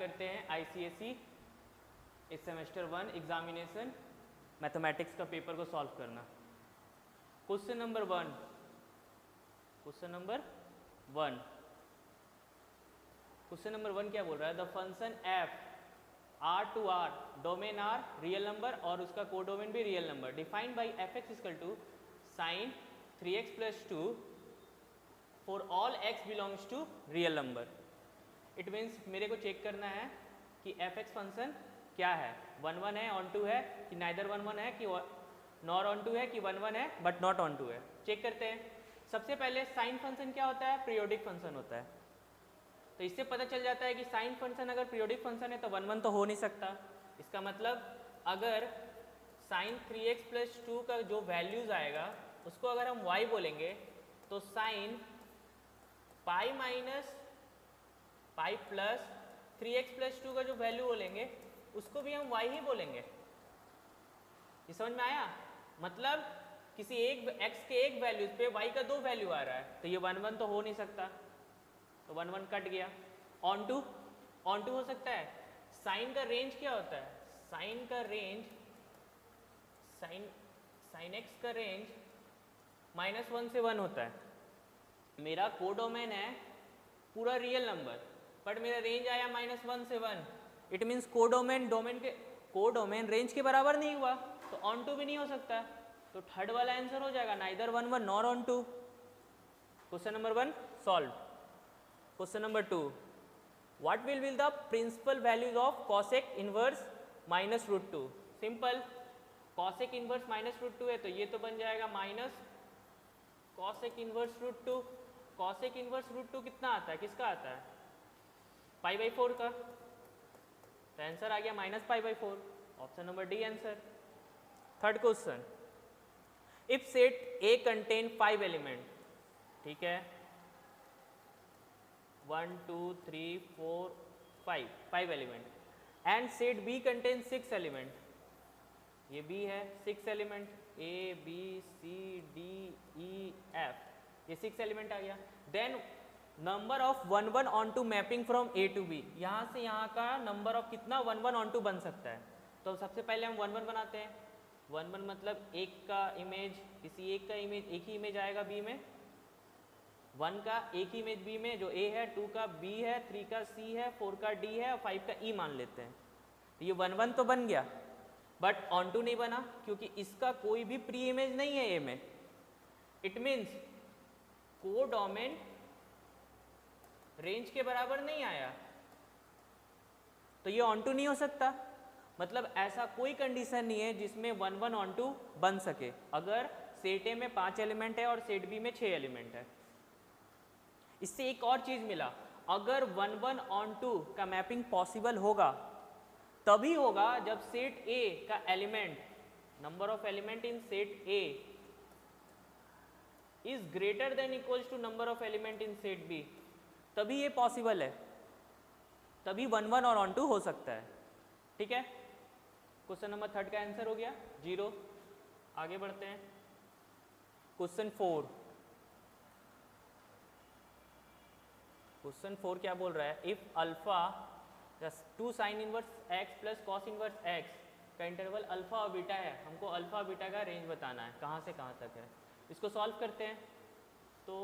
करते हैं ICSE इस सेमेस्टर 1 एग्जामिनेशन मैथमेटिक्स का पेपर को सॉल्व करना। क्वेश्चन नंबर 1 क्या बोल रहा है? The function f r to r domain r real number और उसका कोडोमेन भी real number defined by f(x) equal to sine 3x plus 2 for all x belongs to real number. It means मेरे को check करना है कि f(x) function क्या है, 1 1 है, ऑन टू है कि नाइदर 1 1 है कि नॉट ऑन टू है कि 1 1 है बट नॉट ऑन टू है। चेक करते हैं। सबसे पहले साइन फंक्शन क्या होता है? पीरियोडिक फंक्शन होता है। तो इससे पता चल जाता है कि साइन फंक्शन अगर पीरियोडिक फंक्शन है तो 1 1 तो हो नहीं सकता। इसका मतलब अगर साइन 3x प्लस 2 का जो वैल्यूज आएगा उसको अगर हम y बोलेंगे तो sine pi minus pi plus 3x plus 2 का जो वैल्यू बोलेंगे उसको भी हम y ही बोलेंगे। ये समझ में आया? मतलब किसी एक x के एक वैल्यूज पे y का 2 वैल्यू आ रहा है तो ये 1 1 तो हो नहीं सकता, तो 1 1 कट गया। ऑन टू हो सकता है। साइन का रेंज क्या होता है? साइन का रेंज साइन x का रेंज -1 से 1 होता है। मेरा कोडोमेन है पूरा रियल नंबर बट मेरा रेंज आया -1 से 1। इट मीन्स कोडोमेन रेंज के बराबर नहीं हुआ तो ऑन टू भी नहीं हो सकता। तो थर्ड वाला आंसर हो जाएगा neither 1 1 nor onto. Question number 1 solve. Question number 2 what will be the principal values of cosec inverse -√2। Simple, cosec inverse -√2 है तो ये तो बन जाएगा minus cosec inverse √2। Cosec inverse √2 कितना आता है? किसका आता है? π/4 का। तो आंसर आ गया -π/4। Option number D answer. Third question, if set A contain 5 element, ठीक है 1 2 3 4 5 element and set B contain 6 element, ये B है 6 element A B C D E F, ये 6 एलिमेंट आ गया। Then number of 1 1 onto mapping from A to B, यहाँ से यहाँ का नंबर ऑफ कितना 1 1 ऑन टू बन सकता है। तो सबसे पहले हम 1 1 बनाते हैं। 1 1 मतलब एक का इमेज, किसी एक का इमेज एक ही इमेज आएगा B में, 1 का एक ही इमेज B में जो A है, 2 का B है, 3 का C है, 4 का D है और 5 का E मान लेते हैं। तो ये 1 1 तो बन गया बट ऑन टू नहीं बना क्योंकि इसका कोई भी प्री इमेज नहीं है A में। इट मीन्स कोडोमेन रेंज के बराबर नहीं आया तो ये ऑन टू नहीं हो सकता। मतलब ऐसा कोई कंडीशन नहीं है जिसमें 1 1 ऑन टू बन सके अगर सेट ए में 5 एलिमेंट है और सेट बी में 6 एलिमेंट है। इससे एक और चीज मिला, अगर 1 1 ऑन टू का मैपिंग पॉसिबल होगा तभी होगा जब सेट ए का element, number of element in set A is greater than equals to number of element in set B, तभी ये पॉसिबल है, तभी 1 1 और ऑन टू हो सकता है। ठीक है, क्वेश्चन नंबर 3 का आंसर हो गया 0। आगे बढ़ते हैं। क्वेश्चन 4 क्या बोल रहा है? If alpha 2 sign inverse x plus cos inverse x का इंटरवल अल्फा और बीटा है, हमको अल्फा और बीटा का रेंज बताना है कहाँ से कहाँ तक है। इसको सॉल्व करते हैं। तो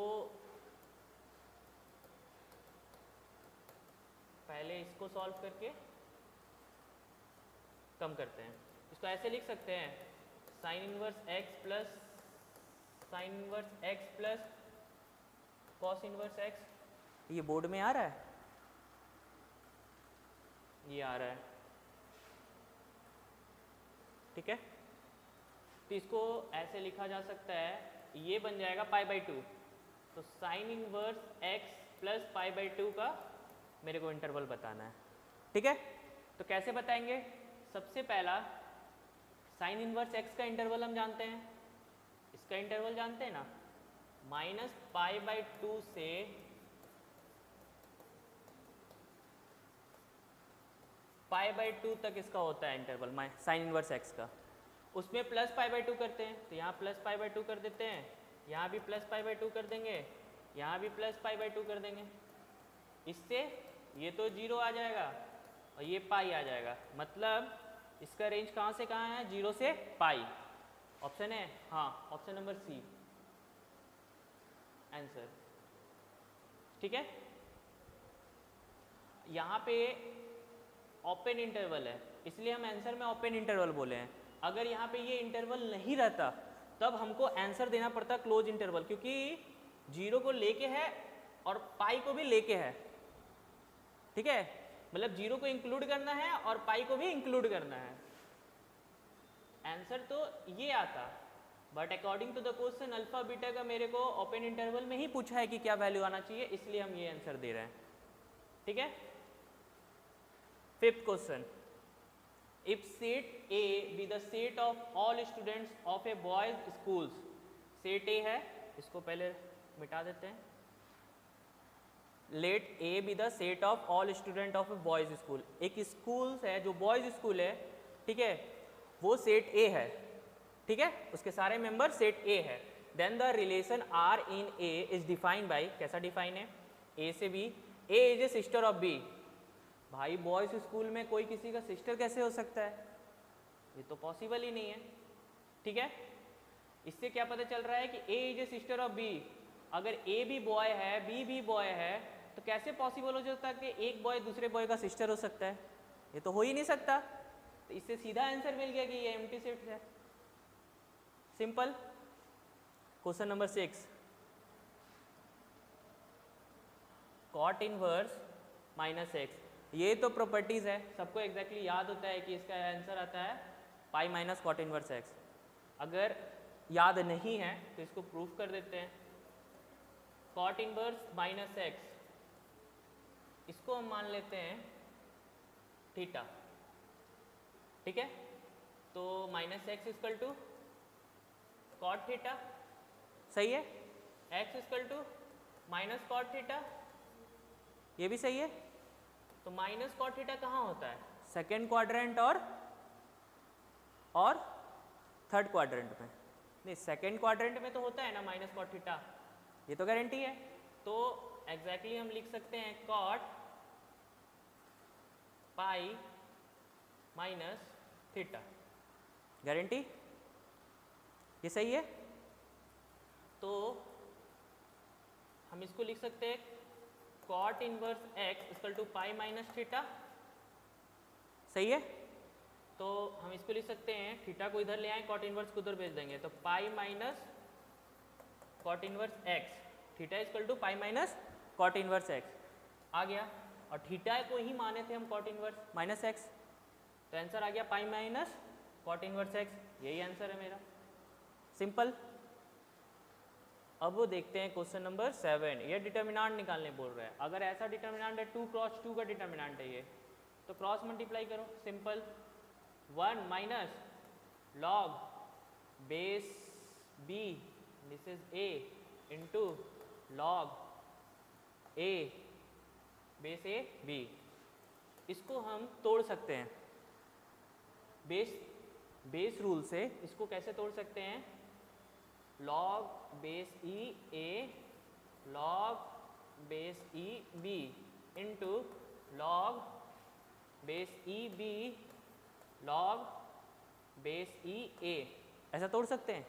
पहले इसको सॉल्व करके कम करते हैं। इसको ऐसे लिख सकते हैं sign inverse x plus sine inverse x plus cos inverse x। ये बोर्ड में आ रहा है, ये आ रहा है, ठीक है। तो इसको ऐसे लिखा जा सकता है, ये बन जाएगा π/2। तो साइन इनवर्स x प्लस π/2 का मेरे को इंटरवल बताना है, ठीक है। तो कैसे बताएंगे? सबसे पहला साइन इनवर्स x का इंटरवल हम जानते हैं, इसका इंटरवल जानते हैं ना, -π/2 से π/2 तक इसका होता है इंटरवल साइन इनवर्स x का। उसमें प्लस π/2 करते हैं तो यहाँ प्लस π/2 कर देते हैं, यहाँ भी प्लस π/2 कर देंगे, यहाँ भी प्लस π/2 कर देंगे। इससे ये तो 0 आ जाएगा और ये पाई आ जाएगा, मतलब इसका रेंज कहाँ से कहाँ है, 0 से पाई। ऑप्शन है, हाँ ऑप्शन नंबर सी आंसर। ठीक है, यहाँ पे ओपन इंटरवल है इसलिए हम आंसर में ओपन इंटरवल बोले हैं। अगर यहाँ पे ये इंटरवल नहीं रहता तब हमको आंसर देना पड़ता क्लोज इंटरवल, क्योंकि 0 को लेके है और पाई को भी लेके है। ठीक है, मतलब 0 को इंक्लूड करना है और पाई को भी इंक्लूड करना है। आंसर तो ये आता, but according to the question alpha beta का मेरे को ओपन इंटरवल में ही पूछा है कि क्या वैल्यू आना चाहिए, इसलिए हम ये आंसर दे रहे हैं। ठीक है, fifth question, if set A be the set of all students of a boys schools, set A है, इसको पहले मिटा देते हैं। Let A be the set of all student of a boys school, एक स्कूल है जो बॉयज स्कूल है, ठीक है, वो सेट ए है। ठीक है, उसके सारे मेंबर सेट ए है। Then the relation R in A is defined by, कैसा डिफाइन है, ए से B, A is a sister of B. भाई बॉयज स्कूल में कोई किसी का सिस्टर कैसे हो सकता है, ये तो पॉसिबल ही नहीं है। ठीक है, इससे क्या पता चल रहा है कि A is a sister of B. अगर ए भी बॉय है बी भी बॉय है तो कैसे पॉसिबल हो सकता है कि एक बॉय दूसरे बॉय का सिस्टर हो सकता है, ये तो हो ही नहीं सकता। तो इससे सीधा आंसर मिल गया कि ये एम्प्टी सेट है, simple. Question number 6, cot inverse minus x, ये तो प्रॉपर्टीज है, सबको एग्जैक्टली याद होता है कि इसका आंसर आता है pi minus cot inverse x. अगर याद नहीं है तो इसको प्रूफ कर देते हैं। कॉट इनवर्स माइनस एक्स, इसको हम मान लेते हैं थीटा। ठीक है, तो minus x equal to cot theta, सही है, x equal to minus cot theta, ये भी सही है। तो माइनस कॉट थीटा कहाँ होता है, सेकेंड क्वाड्रेंट और थर्ड क्वाड्रेंट में, नहीं सेकेंड क्वाड्रेंट में तो होता है ना माइनस कॉट थीटा, ये तो गारंटी है। तो एग्जैक्टली हम लिख सकते हैं cot pi minus theta, guarantee, ये सही है। तो हम इसको लिख सकते हैं cot inverse x equal to pi minus theta, सही है। तो हम इसको लिख सकते हैं, थीटा को इधर ले आए, कॉट इनवर्स को उधर भेज देंगे, तो pi minus cot inverse x, theta equal to pi minus cot inverse x आ गया। और थीटा को ही माने थे हम कॉट इनवर्स माइनस एक्स, तो आंसर आ गया pi minus cot inverse x, यही आंसर है मेरा, सिंपल। अब वो देखते हैं क्वेश्चन नंबर 7, ये डिटर्मिनेंट निकालने बोल रहा है। अगर ऐसा डिटर्मिनेंट है 2 क्रॉस 2 का डिटर्मिनेंट है ये, तो क्रॉस मल्टीप्लाई करो, simple. 1 minus log base b, this is a, into log a base a b. इसको हम तोड़ सकते हैं बेस रूल से, इसको कैसे तोड़ सकते हैं, log base e A log base e B into log base e B log base e A, ऐसा तोड़ सकते हैं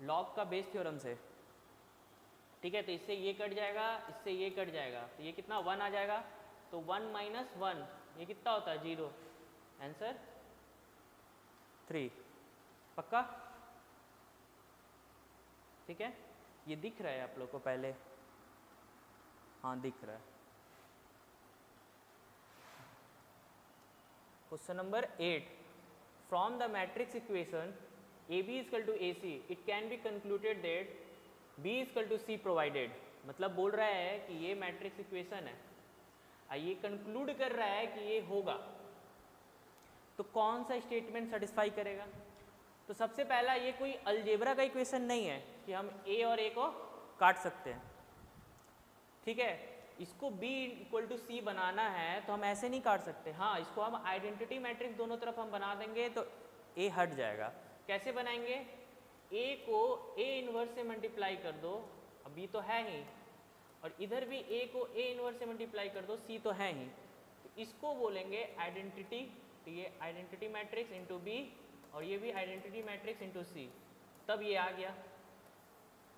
लॉग का बेस थ्योरम से। ठीक है, तो इससे ये कट जाएगा, इससे ये कट जाएगा, तो ये कितना 1 आ जाएगा। तो 1 माइनस 1 ये कितना होता है 0, आंसर 3, पक्का। ठीक है, ये दिख रहा है आप लोग को पहले, हाँ दिख रहा है। Question number 8, from the matrix equation A B equal to A C it can be concluded that B equal to C provided. मतलब बोल रहा है कि ये मैट्रिक्स इक्वेशन है, ये कंक्लूड कर रहा है कि ये होगा, तो कौन सा स्टेटमेंट सेटिस्फाई करेगा। तो सबसे पहला, ये कोई अलजेब्रा का इक्वेशन नहीं है कि हम ए और ए को काट सकते हैं। ठीक है, इसको b इक्वल टू सी बनाना है तो हम ऐसे नहीं काट सकते। हाँ, इसको हम आइडेंटिटी मैट्रिक्स दोनों तरफ हम बना देंगे तो a हट जाएगा। कैसे बनाएंगे, a को a इनवर्स से मल्टीप्लाई कर दो, अब b तो है ही, और इधर भी a को a इनवर्स से मल्टीप्लाई कर दो, c तो है ही, तो इसको बोलेंगे आइडेंटिटी, ये आइडेंटिटी मैट्रिक्स इंटू बी और ये भी आइडेंटिटी मैट्रिक्स इंटू सी, तब ये आ गया।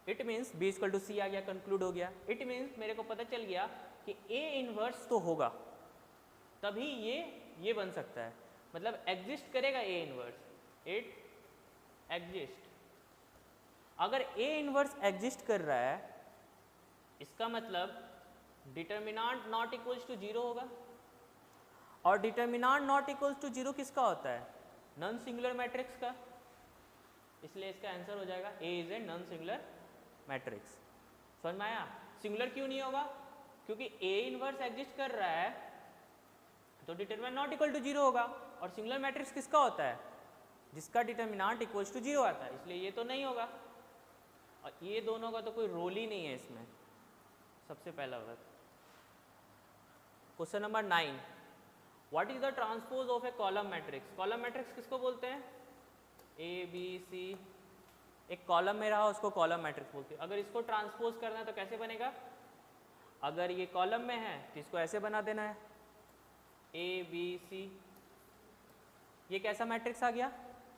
It means B equal to C आ गया, कंक्लूड हो गया। इट मीन्स मेरे को पता चल गया कि ए इनवर्स तो होगा, तभी ये बन सकता है, मतलब एग्जिस्ट करेगा ए इनवर्स, इट एग्जिस्ट। अगर ए इनवर्स एग्जिस्ट कर रहा है इसका मतलब डिटर्मिनांट नॉट इक्वल्स टू 0 होगा, और डिटर्मिनांट नॉट इक्वल्स टू 0 किसका होता है? नॉन सिंगुलर मैट्रिक्स का, इसलिए इसका आंसर हो जाएगा A is a non singular matrix. समझ में आया? सिंगुलर क्यों नहीं होगा? क्योंकि ए इनवर्स एग्जिस्ट कर रहा है तो डिटर्मिनेंट नॉट इक्वल टू 0 होगा, और सिंगुलर मैट्रिक्स किसका होता है? जिसका डिटर्मिनेंट इक्वल्स टू 0 आता है, इसलिए ये तो नहीं होगा, और ये दोनों का तो कोई रोल ही नहीं है इसमें। सबसे पहला word question number 9, what is the transpose of A column matrix? Column matrix किसको बोलते हैं? ए बी सी, एक कॉलम में रहा उसको कॉलम मैट्रिक्स बोलते हैं। अगर इसको ट्रांसपोज करना है तो कैसे बनेगा? अगर ये कॉलम में है तो इसको ऐसे बना देना है ए बी सी, ये कैसा मैट्रिक्स आ गया?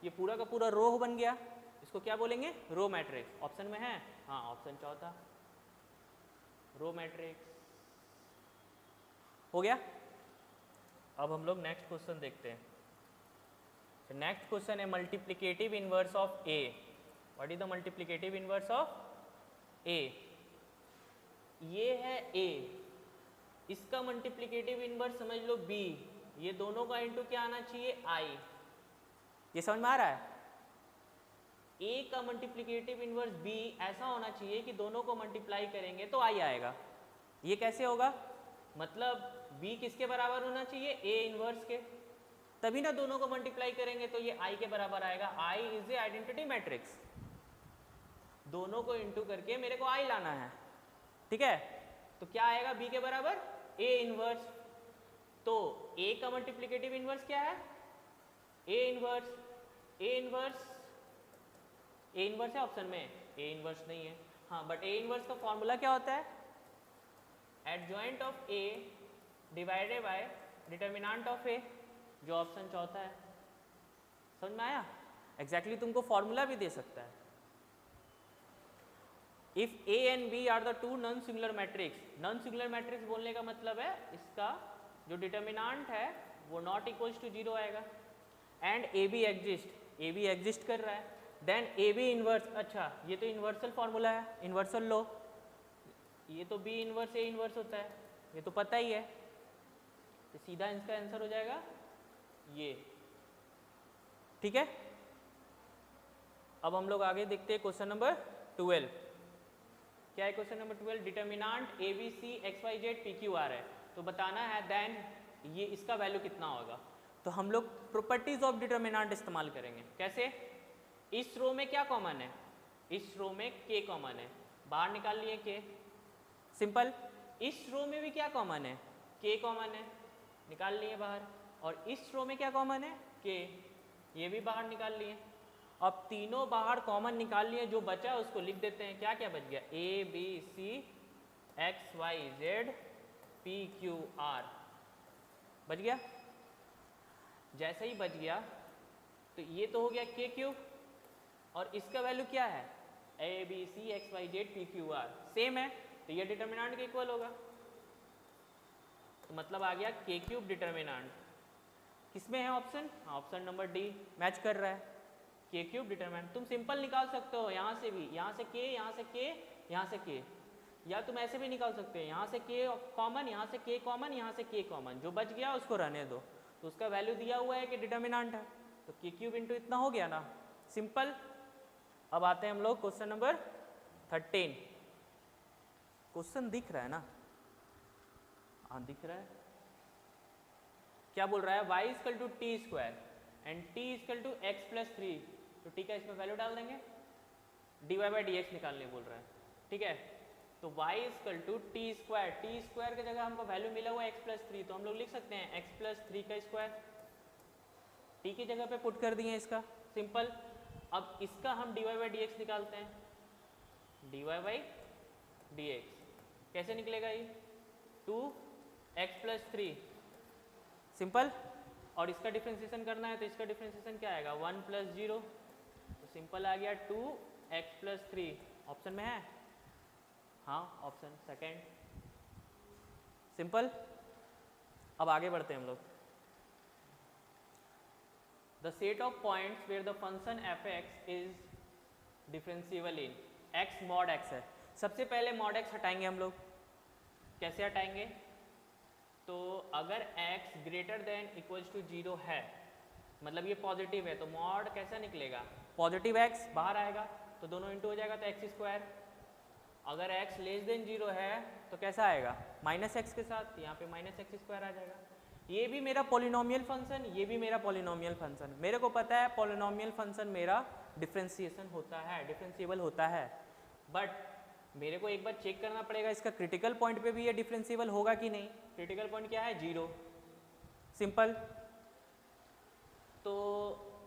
ये पूरा का पूरा रो बन गया, इसको क्या बोलेंगे? Row matrix. ऑप्शन में है? हाँ, ऑप्शन चौथा, रो मैट्रिक्स हो गया। अब हम लोग नेक्स्ट क्वेश्चन देखते हैं। नेक्स्ट क्वेश्चन है multiplicative inverse of A. What is the multiplicative inverse of A? ये है ए, इसका मल्टीप्लिकेटिव इनवर्स समझ लो बी, ये दोनों का इनटू क्या आना चाहिए? आई। ये समझ में आ रहा है? ए का मल्टीप्लिकेटिव इनवर्स बी ऐसा होना चाहिए कि दोनों को मल्टीप्लाई करेंगे तो आई आएगा। ये कैसे होगा? मतलब बी किसके बराबर होना चाहिए? ए इनवर्स के, तभी ना दोनों को मल्टीप्लाई करेंगे तो ये आई के बराबर आएगा। I is a identity matrix, दोनों को इंटू करके मेरे को आई लाना है, ठीक है? तो क्या आएगा बी के बराबर? A inverse. तो ए का मल्टीप्लिकेटिव इनवर्स क्या है? A inverse. A inverse, A inverse है ऑप्शन में? ए इनवर्स नहीं है, हाँ, बट ए इनवर्स का फॉर्मूला क्या होता है? Adjoint of A divided by determinant of A, जो ऑप्शन चौथा है। समझ में आया? एग्जैक्टली तुमको फॉर्मूला भी दे सकता है। If A and B are the two non singular matrix, non singular matrix बोलने का मतलब है इसका जो डिटर्मिनेंट है वो नॉट इक्वल्स टू 0 आएगा, and A be exist, A be exist कर रहा है, देन ए बी इनवर्स। अच्छा, ये तो इन्वर्सल फॉर्मूला है, इन्वर्सल लो, ये तो बी इनवर्स ए इनवर्स होता है, ये तो पता ही है, तो सीधा इसका आंसर हो जाएगा ये, ठीक है? अब हम लोग आगे देखते हैं क्वेश्चन नंबर 12। क्या है question number 12? Determinant a b c x y z p q r है, तो बताना है देन ये इसका वैल्यू कितना होगा। तो हम लोग प्रॉपर्टीज ऑफ डिटर्मिनेंट इस्तेमाल करेंगे। कैसे? इस रो में क्या कॉमन है? इस रो में के कॉमन है, बाहर निकाल लिए के, सिंपल। इस रो में भी क्या कॉमन है? के कॉमन है, निकाल लिए बाहर। और इस रो में क्या कॉमन है? के, ये भी बाहर निकाल लिए। अब तीनों बाहर कॉमन निकाल लिए, जो बचा उसको लिख देते हैं। क्या क्या बच गया? A b c x y z p q r बच गया। जैसे ही बच गया तो ये तो हो गया के क्यूब, और इसका वैल्यू क्या है? A b c x y z p q r same है, तो ये डिटर्मिनेंट के इक्वल होगा। तो मतलब आ गया के क्यूब डिटर्मिनेंट। किसमें है ऑप्शन? हाँ, ऑप्शन नंबर डी मैच कर रहा है, के क्यूब डिटर्मिनेंट। तुम सिंपल निकाल सकते हो यहाँ से भी, यहाँ से के, यहाँ से के, यहाँ से के, या तुम ऐसे भी निकाल सकते हो, यहाँ से के कॉमन, यहाँ से के कॉमन, यहाँ से के कॉमन, जो बच गया उसको रहने दो। तो उसका वैल्यू दिया हुआ है कि डिटर्मिनेंट है, तो के क्यूब इंटू इतना हो गया ना, सिंपल। अब आते हैं हम लोग क्वेश्चन नंबर 13। क्वेश्चन दिख रहा है ना? हाँ दिख रहा है। क्या बोल रहा है? y equal to t square and t equal to x plus 3, तो t का इसमें वैल्यू डाल देंगे, dy बाई डी एक्स निकालने बोल रहा है, ठीक है? तो y equal to t square, t square की जगह हमको वैल्यू मिला हुआ है एक्स प्लस 3, तो हम लोग लिख सकते हैं एक्स प्लस 3 का स्क्वायर, t की जगह पे पुट कर दिए इसका, सिंपल। अब इसका हम dy बाई डी एक्स निकालते हैं, dy बाई डी एक्स कैसे निकलेगा? ये 2 एक्स प्लस 3 सिंपल। और इसका डिफ्रेंशिएशन करना है तो इसका डिफ्रेंशिएशन क्या आएगा 1 प्लस 0, तो सिंपल आ गया 2x प्लस 3। ऑप्शन में है, हाँ ऑप्शन सेकेंड, सिंपल। अब आगे बढ़ते हैं हम लोग। The set of points where the function fx is differentiable in x mod x है। सबसे पहले मॉड x हटाएंगे हम लोग। कैसे हटाएंगे? तो अगर x greater than equals to 0 है, मतलब ये पॉजिटिव है, तो मॉड कैसा निकलेगा? पॉजिटिव x बाहर आएगा तो दोनों इंटू हो जाएगा तो x स्क्वायर। अगर x लेस देन 0 है तो कैसा आएगा? माइनस x के साथ, यहाँ पे माइनस एक्स स्क्वायर आ जाएगा। ये भी मेरा पॉलिनोमियल फंक्शन, ये भी मेरा पॉलिनोमियल फंक्शन। मेरे को पता है पॉलिनोमियल फंक्शन मेरा डिफरेंशिएशन होता है, डिफरेंशिएबल होता है, बट मेरे को एक बार चेक करना पड़ेगा इसका क्रिटिकल पॉइंट पे भी ये डिफरेंशिएबल होगा कि नहीं। क्रिटिकल पॉइंट क्या है? 0, सिंपल। तो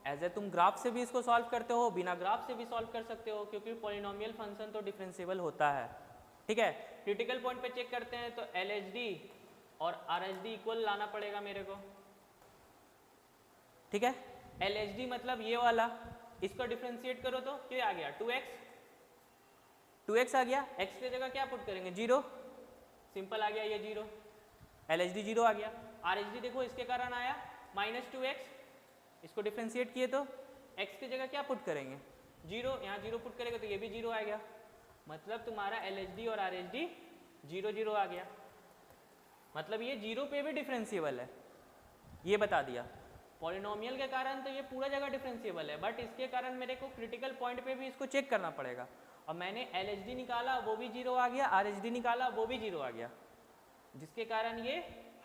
एज ए तुम ग्राफ से भी इसको सॉल्व करते हो, बिना ग्राफ से भी सॉल्व कर सकते हो, क्योंकि पॉलिनोमियल फंक्शन तो डिफरेंशिएबल होता है, ठीक है। क्रिटिकल पॉइंट पे चेक करते हैं तो LHD और RHD इक्वल लाना पड़ेगा मेरे को, ठीक है। LHD मतलब ये वाला, इसको डिफरेंशिएट करो तो क्या आ गया? 2x आ गया। x की जगह क्या पुट करेंगे? 0, सिंपल आ गया ये 0। LHD 0 आ गया। RHD देखो इसके कारण आया -2x, इसको डिफरेंशिएट किए तो x की जगह क्या पुट करेंगे? 0, यहाँ 0 पुट करेंगे तो ये भी 0 आ गया। मतलब तुम्हारा LHD और RHD 0 0 आ गया, मतलब ये 0 पे भी डिफरेंशिएबल है, ये बता दिया। पॉलिनोमियल के कारण तो ये पूरा जगह डिफरेंशिएबल है, बट इसके कारण मेरे को क्रिटिकल पॉइंट पे भी इसको चेक करना पड़ेगा। और मैंने LHD निकाला वो भी 0 आ गया, RHD निकाला वो भी 0 आ गया, जिसके कारण ये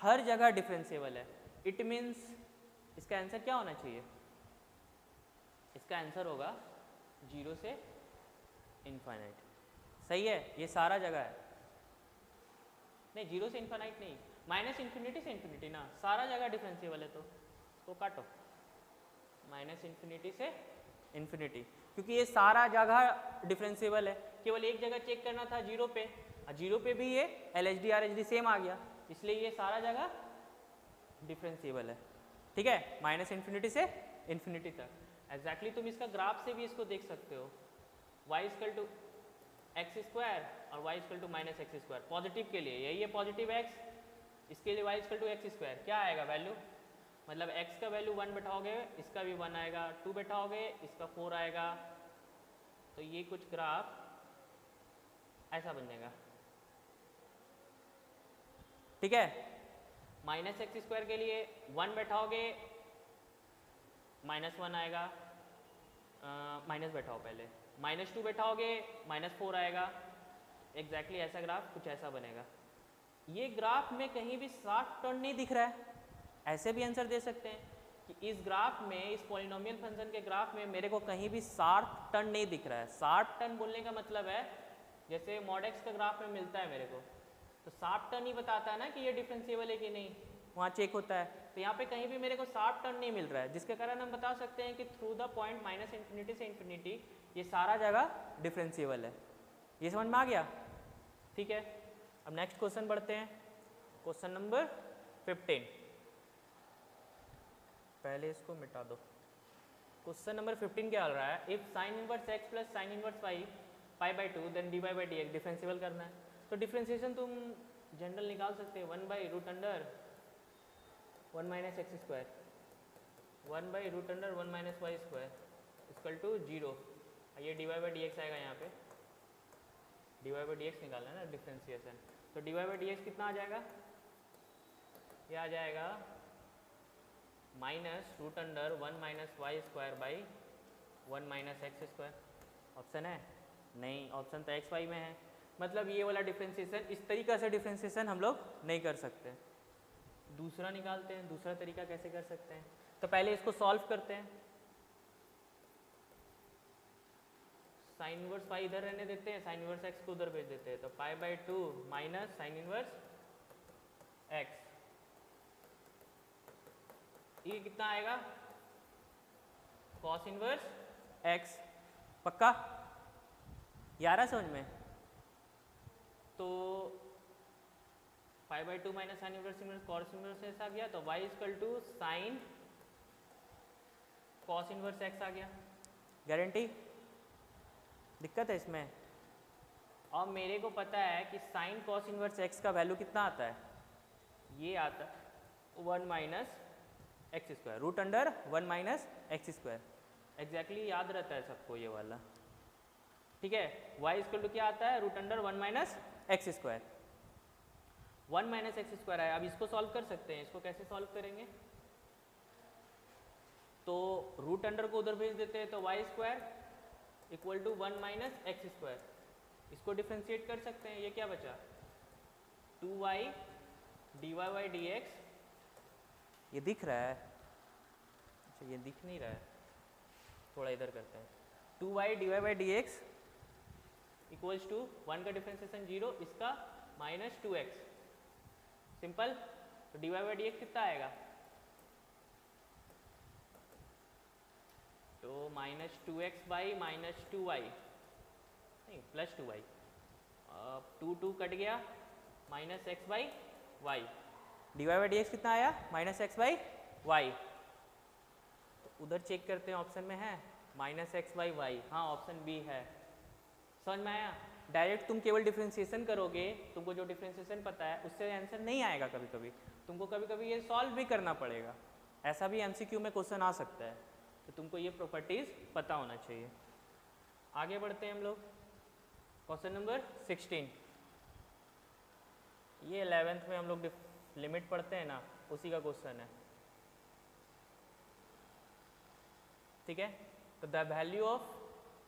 हर जगह डिफरेंशिएबल है। इट मीन्स इसका आंसर क्या होना चाहिए? इसका आंसर होगा 0 से इनफाइनाइट। सही है, ये सारा जगह है। नहीं, 0 से इनफाइनाइट नहीं, माइनस इन्फिनिटी से इन्फिनिटी ना, सारा जगह डिफरेंशिएबल है। तो इसको काटो, माइनस इन्फिनिटी से इन्फिनिटी, क्योंकि ये सारा जगह डिफरेंशिएबल है। केवल एक जगह चेक करना था 0 पे, और 0 पे भी ये LHD RHD सेम आ गया, इसलिए ये सारा जगह डिफरेंशिएबल है, ठीक है। माइनस इन्फिनिटी से इन्फिनिटी तक। एग्जैक्टली तुम इसका ग्राफ से भी इसको देख सकते हो। y equal to x square और y equal to minus x square, positive के लिए यही है पॉजिटिव x, इसके लिए y equal to x square क्या आएगा वैल्यू? मतलब x का वैल्यू 1 बैठाओगे, इसका भी 1 आएगा, 2 बैठाओगे, इसका 4 आएगा, तो ये कुछ ग्राफ ऐसा बन जाएगा, ठीक है। माइनस एक्स स्क्वायर के लिए 1 बैठाओगे -1 आएगा, माइनस बैठाओ पहले, -2 बैठाओगे -4 आएगा। एग्जैक्टली ऐसा ग्राफ कुछ ऐसा बनेगा। ये ग्राफ में कहीं भी शार्प टर्न नहीं दिख रहा है। ऐसे भी आंसर दे सकते हैं कि इस ग्राफ में, इस पॉलिनोमियल फंक्शन के ग्राफ में मेरे को कहीं भी शार्प टर्न नहीं दिख रहा है। शार्प टर्न बोलने का मतलब है जैसे मॉड एक्स का ग्राफ में मिलता है मेरे को, तो शार्प टर्न ही बताता है ना कि ये डिफरेंशिएबल है कि नहीं, वहाँ चेक होता है। तो यहाँ पे कहीं भी मेरे को शार्प टर्न नहीं मिल रहा है, जिसके कारण हम बता सकते हैं कि through the point minus infinity से इन्फिनिटी ये सारा जगह डिफरेंशिएबल है। ये समझ में आ गया, ठीक है। अब नेक्स्ट क्वेश्चन बढ़ते हैं, क्वेश्चन नंबर 15। पहले इसको मिटा दो। क्वेश्चन नंबर 15 क्या चल रहा है? If sine inverse x plus sine inverse pi by 2 then dy by dx, differentiable करना है। तो डिफरेंशिएशन तुम जनरल निकाल सकते हैं 1 by root under 1 minus x square, 1 by root under 1 minus y square equal to 0। ये dy बाई dx आएगा, यहाँ पे dy बाई dx निकालना है ना डिफरेंशिएशन, तो dy बाई dx कितना आ जाएगा? ये आ जाएगा minus root under 1 minus y square by 1 minus x square. Option है? नहीं, ऑप्शन तो एक्स वाई में है, मतलब ये वाला डिफरेंशिएशन, इस तरीका से डिफरेंशिएशन हम लोग नहीं कर सकते। दूसरा निकालते हैं, दूसरा तरीका कैसे कर सकते हैं। तो पहले इसको सॉल्व करते हैं। साइन इनवर्स पाई इधर रहने देते हैं, साइन इनवर्स एक्स को उधर भेज देते हैं, तो pi by 2 minus sine inverse x, ये कितना आएगा? Cos inverse x. पक्का? ये आ रहा समझ में? तो 5/2 minus sine inverse inverse cos inverse x आ गया, तो y equal to sine cos inverse x आ गया। गारंटी? दिक्कत है इसमें? और मेरे को पता है कि साइन कॉस इनवर्स एक्स का वैल्यू कितना आता है, ये आता है 1 minus x square, root under 1 minus x square. Exactly याद रहता है सबको ये वाला, ठीक है। y इक्वल टू क्या आता है, root under 1 minus x square. 1 minus x square आया। अब इसको सॉल्व कर सकते हैं। इसको कैसे सॉल्व करेंगे, तो रूट अंडर को उधर भेज देते हैं, तो y square equal to 1 minus x square. इसको डिफ्रेंशिएट कर सकते हैं, ये क्या बचा 2y dy by d x. ये दिख रहा है? अच्छा ये दिख नहीं रहा है, थोड़ा इधर करते हैं। 2y dy by d x equals to 1 का डिफ्रेंसिएशन 0, इसका माइनस 2x। सिंपल। तो dy बाई डी एक्स कितना आएगा, तो minus 2x by minus 2y, नहीं प्लस 2y, 2 कट गया, minus x by y. D y by d x कितना आया, माइनस एक्स बाई वाई। तो उधर चेक करते हैं, ऑप्शन में है माइनस एक्स बाई वाई। हाँ ऑप्शन बी है। समझ में आया? डायरेक्ट तुम केवल डिफ्रेंशिएशन करोगे, तुमको जो डिफ्रेंशिएशन पता है उससे आंसर नहीं आएगा। कभी कभी तुमको कभी कभी ये सॉल्व भी करना पड़ेगा। ऐसा भी एमसीक्यू में क्वेश्चन आ सकता है, तो तुमको ये प्रॉपर्टीज पता होना चाहिए। आगे बढ़ते हैं हम लोग। क्वेश्चन नंबर 16, ये 11th में हम लोग लिमिट पढ़ते हैं ना, उसी का क्वेश्चन है, ठीक है। तो the value of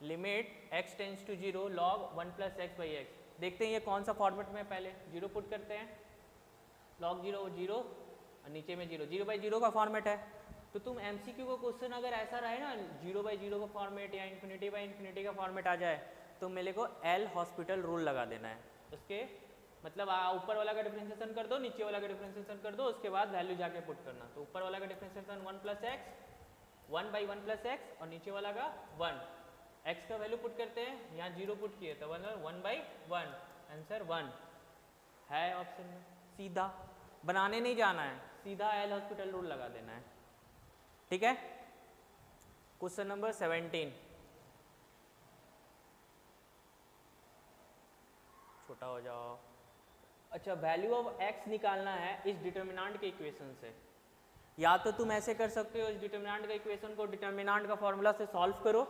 limit x tends to 0 log 1 plus x by x. देखते हैं ये कौन सा फॉर्मेट में, पहले 0 पुट करते हैं, log 0 0 और नीचे में 0, 0 बाई 0 का फॉर्मेट है। तो तुम एमसीक्यू का क्वेश्चन अगर ऐसा रहे ना 0 बाई 0 का फॉर्मेट या इन्फिनिटी बाई इन्फिनिटी का फॉर्मेट आ जाए, तो मेरे को एल हॉस्पिटल रूल लगा देना है। उसके मतलब ऊपर वाला का डिफरेंशिएशन कर दो, नीचे वाला का डिफरेंशिएशन कर दो, उसके बाद वैल्यू जाके पुट करना। तो ऊपर वाला का differentiation 1 plus x, 1 by 1 plus x, और नीचे वाला का 1। एक्स का वैल्यू पुट करते हैं, यहाँ 0 पुट किए तो 1 बाई 1, आंसर 1 है ऑप्शन में। सीधा बनाने नहीं जाना है, सीधा एल हॉस्पिटल रूल लगा देना है, ठीक है। क्वेश्चन नंबर 17, छोटा हो जाओ। अच्छा, वैल्यू ऑफ एक्स निकालना है इस डिटर्मिनेंट के इक्वेशन से। या तो तुम ऐसे कर सकते हो, इस डिटर्मिनेंट का इक्वेशन को डिटर्मिनेंट का फॉर्मूला से सॉल्व करो,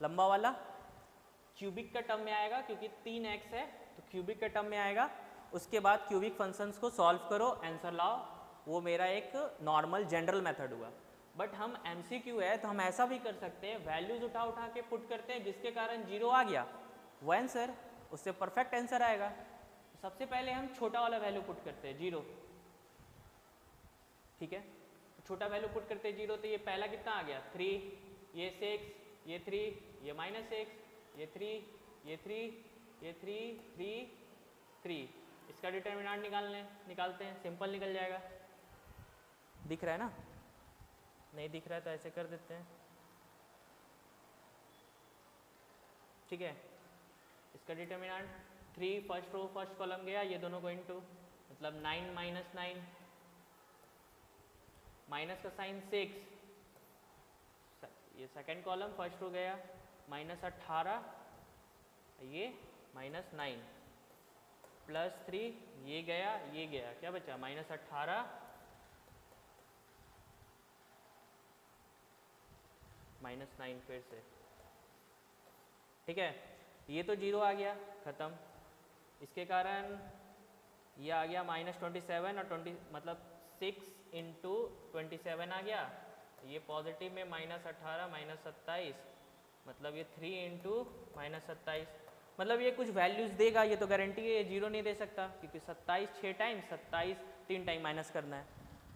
लंबा वाला क्यूबिक का टर्म में आएगा, क्योंकि 3x है तो क्यूबिक का टर्म में आएगा। उसके बाद क्यूबिक फंक्शंस को सॉल्व करो, आंसर लाओ। वो मेरा एक नॉर्मल जनरल मेथड हुआ। बट हम एमसीक्यू है तो हम ऐसा भी कर सकते हैं, वैल्यूज उठा उठा के पुट करते हैं, जिसके कारण 0 आ गया वो आंसर, उससे परफेक्ट आंसर आएगा। सबसे पहले हम छोटा वाला वैल्यू पुट करते हैं 0, ठीक है। छोटा वैल्यू पुट करते हैं 0, तो ये पहला कितना आ गया 3, ये 6, ये 3, ये -6, ये 3, ये 3, ये 3, 3, 3। इसका डिटर्मिनेंट निकालते हैं, सिंपल निकल जाएगा। दिख रहा है ना? नहीं दिख रहा है तो ऐसे कर देते हैं, ठीक है। इसका determinant 3 first row first column गया, ये दोनों को इनटू, मतलब 9 माइनस 9, माइनस का साइन 6, ये सेकंड कॉलम फर्स्ट रो गया, -18, ये -9, +3, ये गया, क्या बचा -18, -9 फिर से, ठीक है। ये तो 0 आ गया, ख़त्म। इसके कारण ये आ गया -27 और 20, मतलब 6 इंटू 27 आ गया। ये पॉजिटिव में -18 -27, मतलब ये 3 इंटू -27, मतलब ये कुछ वैल्यूज़ देगा। ये तो गारंटी है, ये 0 नहीं दे सकता, क्योंकि 27 6 टाइम, 27 3 टाइम माइनस करना है,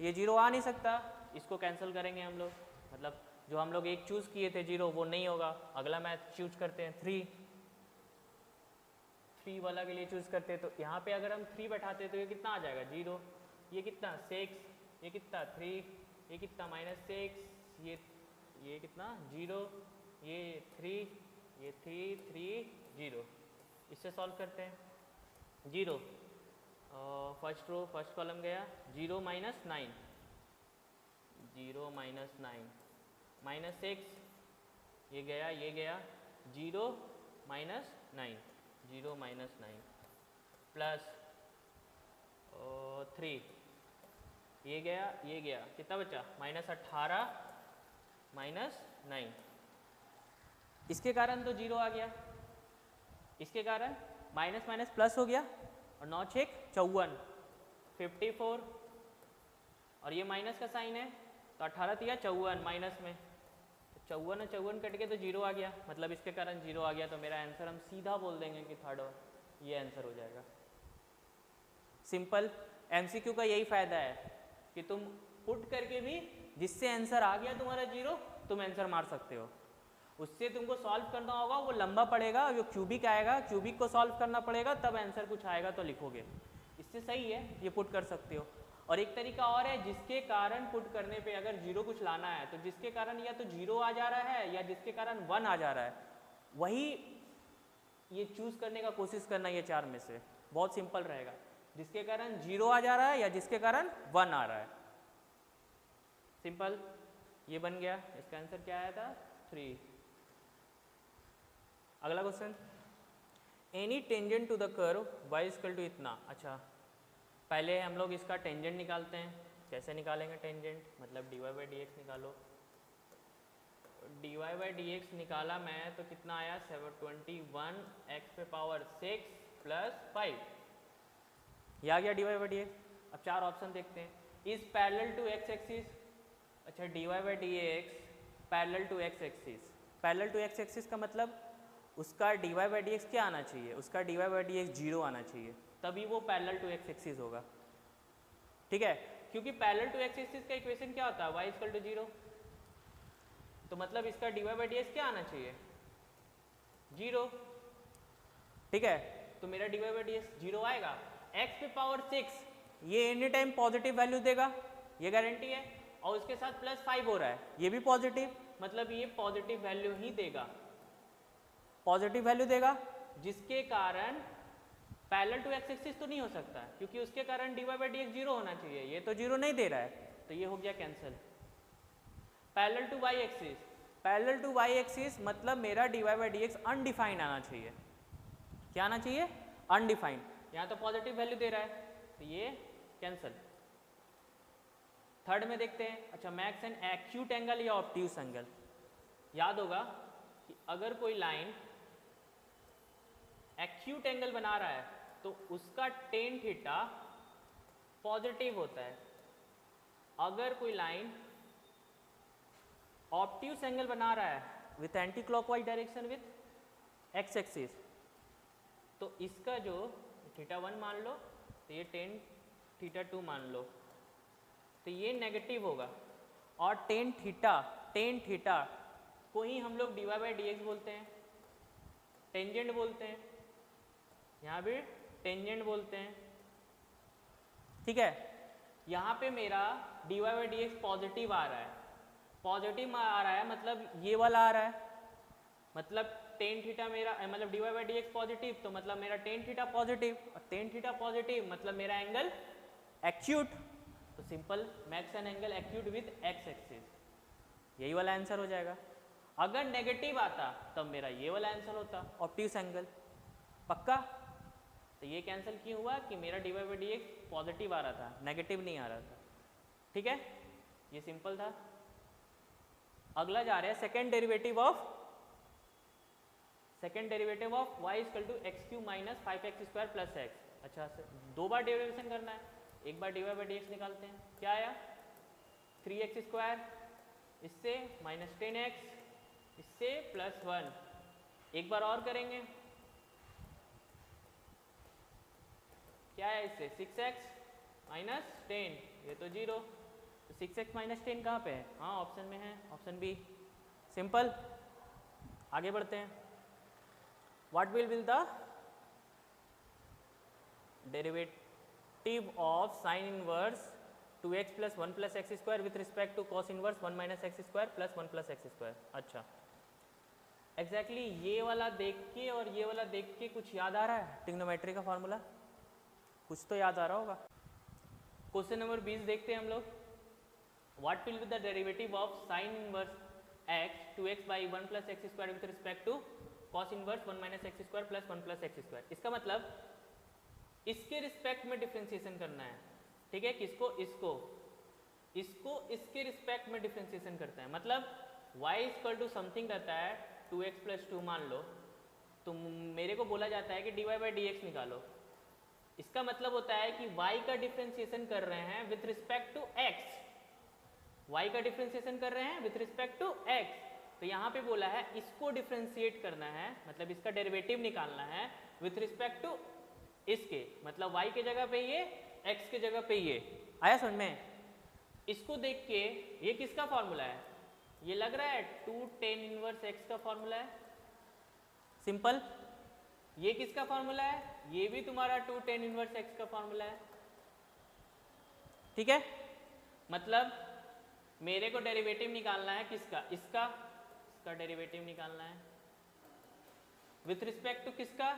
ये 0 आ नहीं सकता। इसको कैंसिल करेंगे हम लोग, मतलब जो हम लोग एक चूज़ किए थे 0, वो नहीं होगा। अगला मैथ चूज करते हैं 3 वाला के लिए चूज़ करते हैं, तो यहाँ पे अगर हम 3 बैठाते तो ये कितना आ जाएगा 0, ये कितना 6, ये कितना 3, ये कितना -6, ये कितना 0, ये 3, ये 3 3 0। इससे सॉल्व करते हैं 0, फर्स्ट रो फर्स्ट कॉलम गया 0 माइनस 9, 0 माइनस 9 माइनस 6, ये गया 0 माइनस 9, 0 माइनस 9 प्लस 3, ये गया कितना बचा माइनस 18 माइनस 9, इसके कारण तो 0 आ गया, इसके कारण माइनस माइनस प्लस हो गया और 9 6 54 54 और ये माइनस का साइन है तो 18 दिया 54 माइनस में 54 और 54 कट के तो 0 आ गया, मतलब इसके कारण 0 आ गया। तो मेरा आंसर हम सीधा बोल देंगे कि थर्ड और ये आंसर हो जाएगा। सिंपल एमसीक्यू का यही फायदा है कि तुम पुट करके भी जिससे आंसर आ गया तुम्हारा 0 तुम आंसर मार सकते हो, उससे तुमको सॉल्व करना होगा वो लंबा पड़ेगा, वो क्यूबिक आएगा, क्यूबिक को सॉल्व करना पड़ेगा तब आंसर कुछ आएगा तो लिखोगे। इससे सही है ये पुट कर सकते हो। और एक तरीका और है जिसके कारण पुट करने पे अगर 0 कुछ लाना है तो जिसके कारण या तो 0 आ जा रहा है या जिसके कारण 1 आ जा रहा है, वही ये चूज करने का कोशिश करना, ये 4 में से बहुत सिंपल रहेगा। जिसके कारण 0 आ जा रहा है या जिसके कारण 1 आ रहा है, सिंपल ये बन गया। इसका आंसर क्या आया था 3। अगला question, any tangent to the curve y equal to इतना। अच्छा पहले हम लोग इसका टेंजेंट निकालते हैं। कैसे निकालेंगे टेंजेंट, मतलब dy बाई डी एक्स निकालो। dy बाई डी एक्स निकाला मैं तो कितना आया 721 x पे पावर 6 प्लस 5, ये आ गया dy बाई डी एक्स। अब 4 ऑप्शन देखते हैं। Is parallel to x axis, अच्छा dy by d x parallel to x axis. Parallel to x axis का मतलब उसका dy बाई डी एक्स क्या आना चाहिए, उसका dy बाई डी एक्स 0 आना चाहिए, तभी वो पैरेलल टू x एक्सिस होगा। ठीक है, क्योंकि पैरेलल टू x एक्सिस का इक्वेशन क्या होता है y इक्वल टू 0, तो मतलब इसका dy बाई डी एक्स क्या आना चाहिए 0। ठीक है, तो मेरा dy बाई डी एक्स 0 आएगा। x पे पावर 6 ये एनी टाइम पॉजिटिव वैल्यू देगा, ये गारंटी है, और उसके साथ प्लस 5 हो रहा है, ये भी पॉजिटिव, मतलब ये पॉजिटिव वैल्यू ही देगा, पॉजिटिव वैल्यू देगा, जिसके कारण पैरेलल टू x एक्सिस तो नहीं हो सकता क्योंकि उसके कारण dy बाई डी एक्स 0 होना चाहिए, ये तो 0 नहीं दे रहा है तो ये हो गया cancel. Parallel to y axis, parallel to y axis मतलब मेरा dy by d x undefined आना चाहिए। क्या आना चाहिए अनडिफाइंड, यहाँ तो पॉजिटिव वैल्यू दे रहा है तो ये कैंसिल। थर्ड में देखते हैं। अच्छा मैक्स एन एक्यूट एंगल या ऑब्ट्यूस एंगल। याद होगा कि अगर कोई लाइन एक्यूट एंगल बना रहा है तो उसका टेन थीटा पॉजिटिव होता है। अगर कोई लाइन ऑब्ट्यूस एंगल बना रहा है with anti clockwise direction with x axis, तो इसका जो थीटा 1 मान लो तो ये टेन थीटा 2 मान लो तो ये नेगेटिव होगा, और टेन थीटा को ही हम लोग dy बाई डी एक्स बोलते हैं, टेंजेंट बोलते हैं, यहाँ भी टेंजेंट बोलते हैं। ठीक है, यहाँ पे मेरा dy by d x positive आ रहा है, पॉजिटिव आ रहा है मतलब ये वाला आ रहा है, मतलब टेन थीटा मेरा मतलब dy by d x positive तो मतलब मेरा टेन थीटा पॉजिटिव, और टेन थीटा पॉजिटिव मतलब मेरा एंगल एक्यूट, तो simple max an angle acute with x axis, यही वाला आंसर हो जाएगा। अगर नेगेटिव आता तब मेरा ये वाला आंसर होता ऑब्ट्यूस एंगल, पक्का। तो ये कैंसिल क्यों हुआ कि मेरा dy by d x positive आ रहा था, नेगेटिव नहीं आ रहा था। ठीक है, ये सिंपल था। अगला जा रहे हैं second derivative of y equal to x cube minus 5x स्क्वायर प्लस एक्स। अच्छा दो बार डेरिवेशन करना है, एक बार dy बाई डी एक्स निकालते हैं। क्या आया 3x स्क्वायर, इससे माइनस 10x, इससे प्लस 1। एक बार और करेंगे, क्या है इससे 6x माइनस 10, ये तो 0, तो 6x माइनस 10 कहाँ पे है, हाँ ऑप्शन में है, ऑप्शन बी। सिंपल, आगे बढ़ते हैं। What will be the derivative of sine inverse 2x plus 1 plus x square with respect to cos inverse 1 minus x square plus 1 plus x square. अच्छा एग्जैक्टली ये वाला देख के और ये वाला देख के कुछ याद आ रहा है ट्रिग्नोमेट्री का फॉर्मूला? कुछ तो याद आ रहा होगा। क्वेश्चन नंबर 20 देखते हैं हम लोग। What will be the derivative of sine inverse x 2x by 1 plus x square with respect to cos inverse 1 minus x square plus 1 plus x square. इसका मतलब इसके रिस्पेक्ट में डिफ्रेंसिएशन करना है, ठीक है। किसको? इसको इसके रिस्पेक्ट में डिफ्रेंसिएशन करता है। मतलब y इक्वल टू समथिंग रहता है 2x प्लस 2 मान लो, तो मेरे को बोला जाता है कि dy बाई डी एक्स निकालो। इसका मतलब होता है कि y का डिफ्रेंसिएशन कर रहे हैं with respect to x, y का डिफ्रेंसिएशन कर रहे हैं विथ रिस्पेक्ट टू x। तो यहाँ पे बोला है इसको डिफ्रेंशिएट करना है, मतलब इसका डेरिवेटिव निकालना है विथ रिस्पेक्ट टू इसके, मतलब y के जगह पे ये, x के जगह पे ये। आया समझ में? इसको देख के ये किसका फॉर्मूला है? ये लग रहा है 2 tan इनवर्स x का फॉर्मूला है, सिंपल। ये किसका फॉर्मूला है? ये भी तुम्हारा 2 tan इनवर्स x का फॉर्मूला है, ठीक है। मतलब मेरे को डेरिवेटिव निकालना है किसका? इसका डेरिवेटिव निकालना है विथ रिस्पेक्ट टू किसका?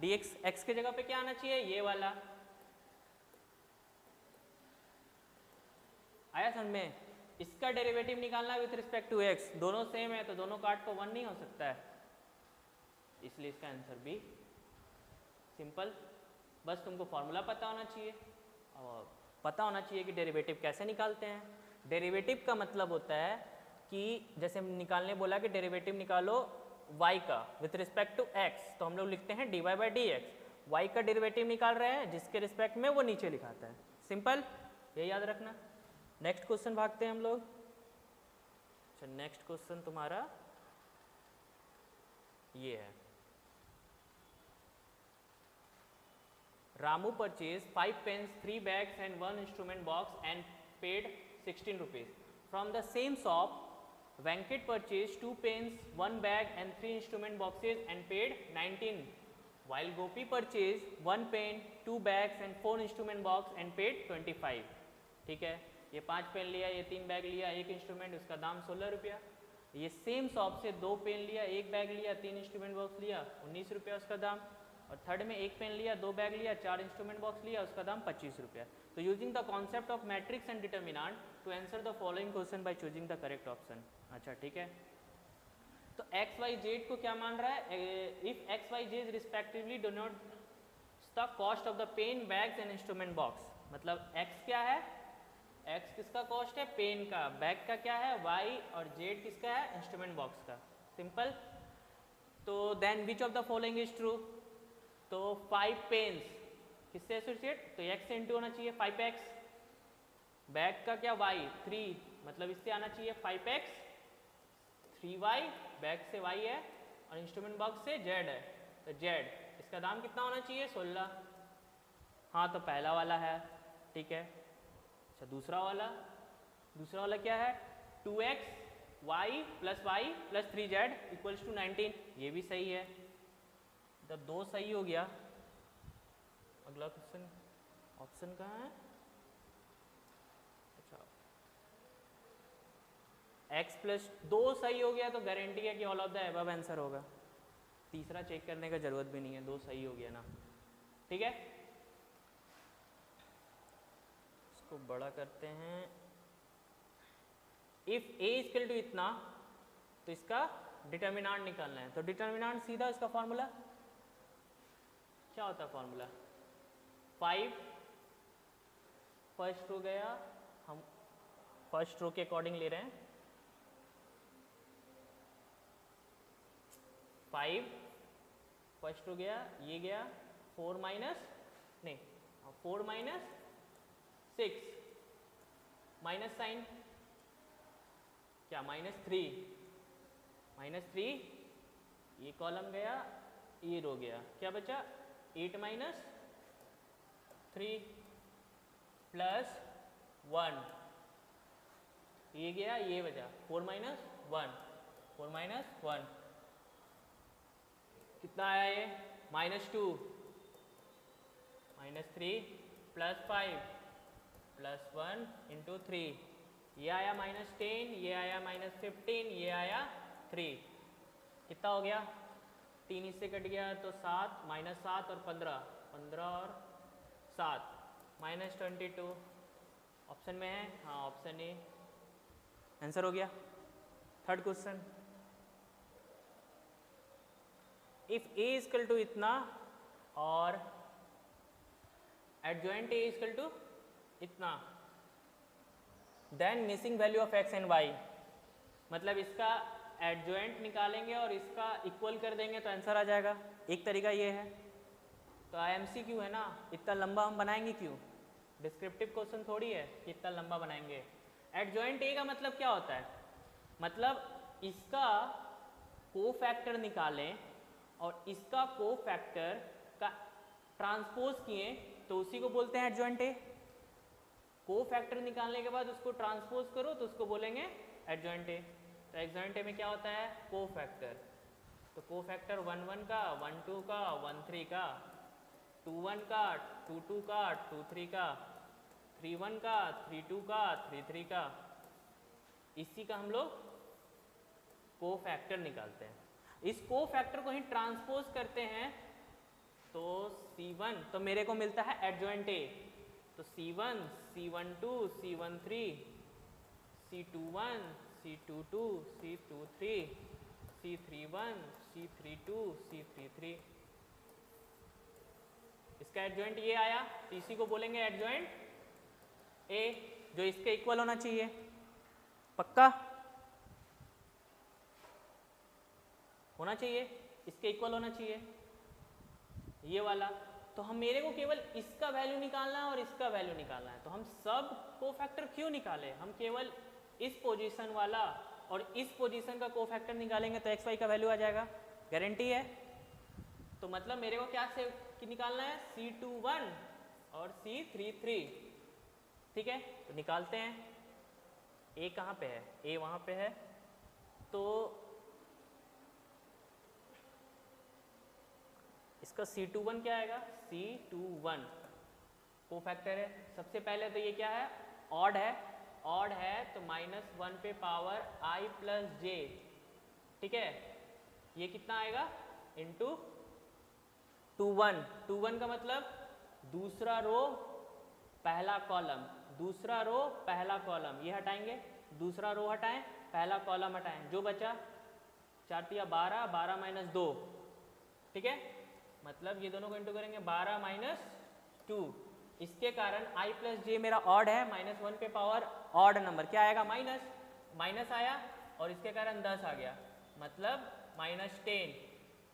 dx। x के जगह पे क्या आना चाहिए? ये वाला। आया समझ में? इसका डेरिवेटिव निकालना विथ रिस्पेक्ट टू x, दोनों सेम है तो दोनों काट को 1 नहीं हो सकता है, इसलिए इसका आंसर भी सिंपल। बस तुमको फॉर्मूला पता होना चाहिए और पता होना चाहिए कि डेरिवेटिव कैसे निकालते हैं। डेरिवेटिव का मतलब होता है कि जैसे निकालने बोला कि डेरिवेटिव निकालो y का विथ रिस्पेक्ट टू x, तो हम लोग लिखते हैं dy by d x. Y का डेरिवेटिव निकाल रहे हैं, जिसके रिस्पेक्ट में वो नीचे लिखाता है, सिंपल, ये याद रखना। नेक्स्ट क्वेश्चन भागते हैं हम लोग। अच्छा, नेक्स्ट क्वेश्चन तुम्हारा ये है। Ramu purchased 5 pens, 3 bags and 1 instrument box and paid 16 rupees. From the same shop, Venkat purchased 2 pens, 1 bag and 3 instrument boxes and paid 19. While Gopi purchased 1 pen, 2 bags and 4 instrument box and paid 25. ठीक है, ये 5 pen लिया, ये 3 bag लिया, 1 instrument, उसका दाम 16 रुपया। ये सेम शॉप से 2 पेन लिया, 1 बैग लिया, 3 इंस्ट्रूमेंट बॉक्स लिया, 19 रुपया उसका दाम। और थर्ड में 1 पेन लिया, 2 बैग लिया, 4 इंस्ट्रूमेंट बॉक्स लिया, उसका दाम 25 रुपया। तो using the concept of matrix and determinant to answer the following question by choosing the correct option. अच्छा ठीक है, तो एक्स वाई जेड को क्या मान रहा है? If x y z respectively do not the cost of the pen, bags and instrument box. मतलब एक्स क्या है? एक्स किसका कॉस्ट है? पेन का। बैग का क्या है? वाई। और जेड किसका है? इंस्ट्रूमेंट बॉक्स का। सिंपल। तो then which of the following is true? तो 5 पेन्स किससे एसोसिएट? तो एक्स से इंटू होना चाहिए 5x। बैग का क्या? y 3, मतलब इससे आना चाहिए 5x 3y। बैग से y है और इंस्ट्रूमेंट बॉक्स से z है, तो z। इसका दाम कितना होना चाहिए? 16। हाँ, तो पहला वाला है, ठीक है। अच्छा, दूसरा वाला क्या है? 2x y plus y plus 3z equals to 19। ये भी सही है, तो 2 सही हो गया। अगला क्वेश्चन, ऑप्शन कहाँ है? अच्छा, x प्लस 2 सही हो गया तो गारंटी है कि all of the above answer होगा। तीसरा चेक करने का जरूरत भी नहीं है, 2 सही हो गया ना, ठीक है। इसको बड़ा करते हैं। इफ a इक्वल टू इतना, तो इसका डिटर्मिनेंट निकालना है। तो डिटर्मिनेंट सीधा इसका फॉर्मूला क्या होता है? फॉर्मूला 5 फर्स्ट रो गया, हम फर्स्ट रो के अकॉर्डिंग ले रहे हैं। 5 फर्स्ट रो गया, ये गया 4 माइनस 6 माइनस साइन क्या? -3 ये कॉलम गया, ये रो गया, क्या बचा? 8 माइनस 3 प्लस 1, ये गया, ये बचा 4 माइनस 1 कितना आया ये? -2 -3 प्लस 5 प्लस 1 इंटू 3, ये आया -10, ये आया -15, ये आया 3। कितना हो गया? 3 इससे कट गया तो 7, -7 और 15 और 7 -22 ऑप्शन में है, हाँ ऑप्शन ए आंसर हो गया। Third question, if A equal to इतना और एडजॉइंट ए इक्वल टू इतना, then missing value of x and y, मतलब इसका एडजॉइंट निकालेंगे और इसका इक्वल कर देंगे तो आंसर आ जाएगा। एक तरीका ये है, तो IMCQ है ना, इतना लंबा हम बनाएंगे क्यों, डिस्क्रिप्टिव क्वेश्चन थोड़ी है कि इतना लंबा बनाएंगे। एडजॉइंट ए का मतलब क्या होता है, मतलब इसका कोफैक्टर निकालें और इसका कोफैक्टर का ट्रांसपोज किए तो उसी को बोलते हैं एडजॉइंट ए। कोफैक्टर निकालने के बाद उसको ट्रांसपोज करो तो उसको बोलेंगे एडजॉइंट ए। तो एडजॉइंट ए में क्या होता है, कोफैक्टर। तो कोफैक्टर 1 1 का, 1 2 का, 1 3 का, 2 1 का, 2 2 का, 2 3 का, 3 1 का, 3 2 का, 3 3 का, इसी का हम लोग कोफैक्टर निकालते हैं। इस कोफैक्टर को ही ट्रांसपोज करते हैं तो C1, तो मेरे को मिलता है एडजॉइंट ए। तो C1, C12, C13, C21, C22, C23, C31, C32, C33, इसका एडजॉइंट ये आया, तो इसी को बोलेंगे एडजॉइंट ए, जो इसके इक्वल होना चाहिए। पक्का होना चाहिए, इसके इक्वल होना चाहिए ये वाला। तो हम मेरे को केवल इसका वैल्यू निकालना है और इसका वैल्यू निकालना है, तो हम सब कोफैक्टर क्यों निकाले, हम केवल इस पोजीशन वाला और इस पोजीशन का कोफैक्टर निकालेंगे तो एक्स वाई का वैल्यू आ जाएगा, गारंटी है। तो मतलब मेरे को क्या से निकालना है, C21 और C33, ठीक है। तो निकालते हैं, ए कहाँ पे है, ए वहाँ पे है, तो इसका C21 क्या आएगा, C21 कोफैक्टर है। सबसे पहले तो ये क्या है, ऑड है, ऑड है तो -1 पे पावर I प्लस जे, ठीक है। ये कितना आएगा, इंटू 21 का मतलब दूसरा रो पहला कॉलम, दूसरा रो पहला कॉलम, ये हटाएंगे, दूसरा रो हटाएं, पहला कॉलम हटाएं, जो बचा 4 3 12, 12 माइनस 2, ठीक है। मतलब ये दोनों को इंटू करेंगे 12 माइनस 2, इसके कारण I प्लस जे मेरा ऑड है, -1 पे पावर ऑड नंबर क्या आएगा, माइनस आया और इसके कारण 10 आ गया, मतलब -10।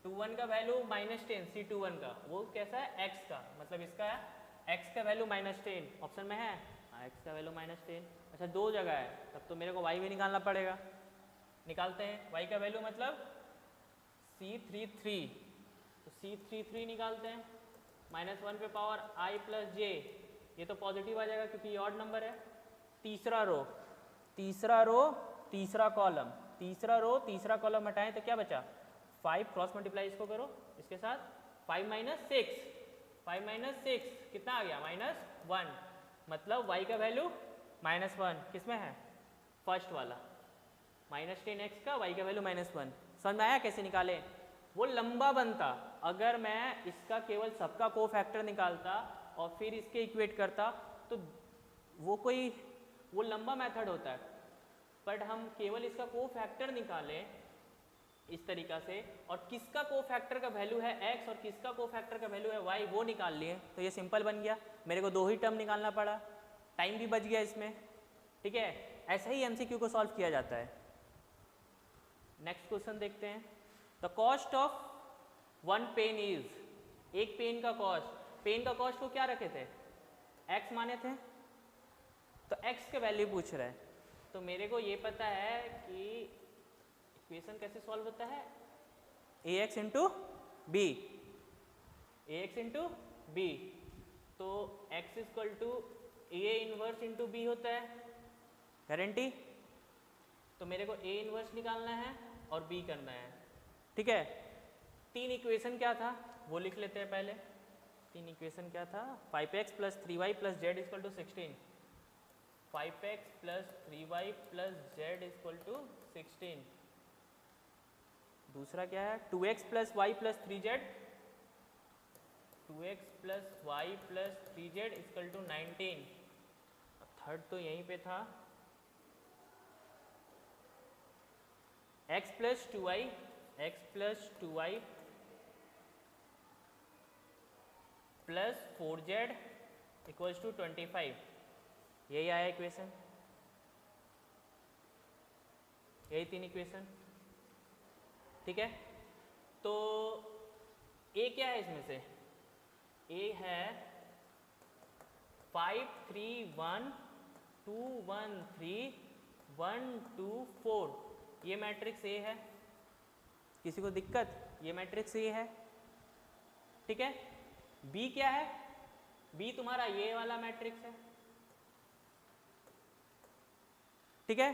21 का वैल्यू -10, C21 का वो कैसा है, x का, मतलब इसका x का वैल्यू -10 ऑप्शन में है, x का वैल्यू -10। अच्छा दो जगह है, तब तो मेरे को y भी निकालना पड़ेगा, निकालते हैं। y का वैल्यू मतलब C33, तो C33 निकालते हैं, -1 पे पावर I प्लस जे, ये तो पॉजिटिव आ जाएगा क्योंकि ये ऑड नंबर है। तीसरा रो तीसरा कॉलम, तीसरा कॉलम हटाएं तो क्या बचा, 5 क्रॉस मल्टीप्लाई इसको करो इसके साथ, 5 माइनस 6 कितना आ गया, -1, मतलब y का वैल्यू -1 किसमें है, फर्स्ट वाला, -10x का y का वैल्यू -1। समझ में आया कैसे निकाले, वो लंबा बनता अगर मैं इसका केवल सबका कोफैक्टर निकालता और फिर इसके इक्वेट करता, तो वो लंबा मेथड होता है। बट हम केवल इसका कोफैक्टर निकालें इस तरीका से, और किसका कोफैक्टर का वैल्यू है x और किसका कोफैक्टर का वैल्यू है y, वो निकाल लिए, तो ये सिंपल बन गया। मेरे को 2 ही टर्म निकालना पड़ा, टाइम भी बच गया इसमें, ठीक है। ऐसा ही MCQ को सॉल्व किया जाता है। नेक्स्ट क्वेश्चन देखते हैं, the cost of 1 pen is, एक पेन का कॉस्ट को क्या रखे थे, x माने थे, तो x के वैल्यू पूछ रहा है। तो मेरे को ये पता है कि इक्वेशन कैसे सॉल्व होता है, ax इंटू बी, तो x equal to a inverse into b होता है, गारंटी। तो मेरे को a इनवर्स निकालना है और b करना है, ठीक है। 3 इक्वेशन क्या था वो लिख लेते हैं पहले। 3 इक्वेशन क्या था, 5x plus 3y plus z equal to 16, 5x plus 3y plus z equal to 16। दूसरा क्या है, 2x plus y plus 3z 2x plus y plus 3z equal to 19। Third तो यहीं पे था, x plus 2y plus 4z equals to 25। यही आया equation, यही 3 इक्वेशन, ठीक है। तो ए क्या है इसमें से? ए है 5 3 1 2 1 3 1 2 4, ये मैट्रिक्स ए है। किसी को दिक्कत? ये मैट्रिक्स ए है, ठीक है। बी क्या है? बी तुम्हारा ये वाला मैट्रिक्स है, ठीक है।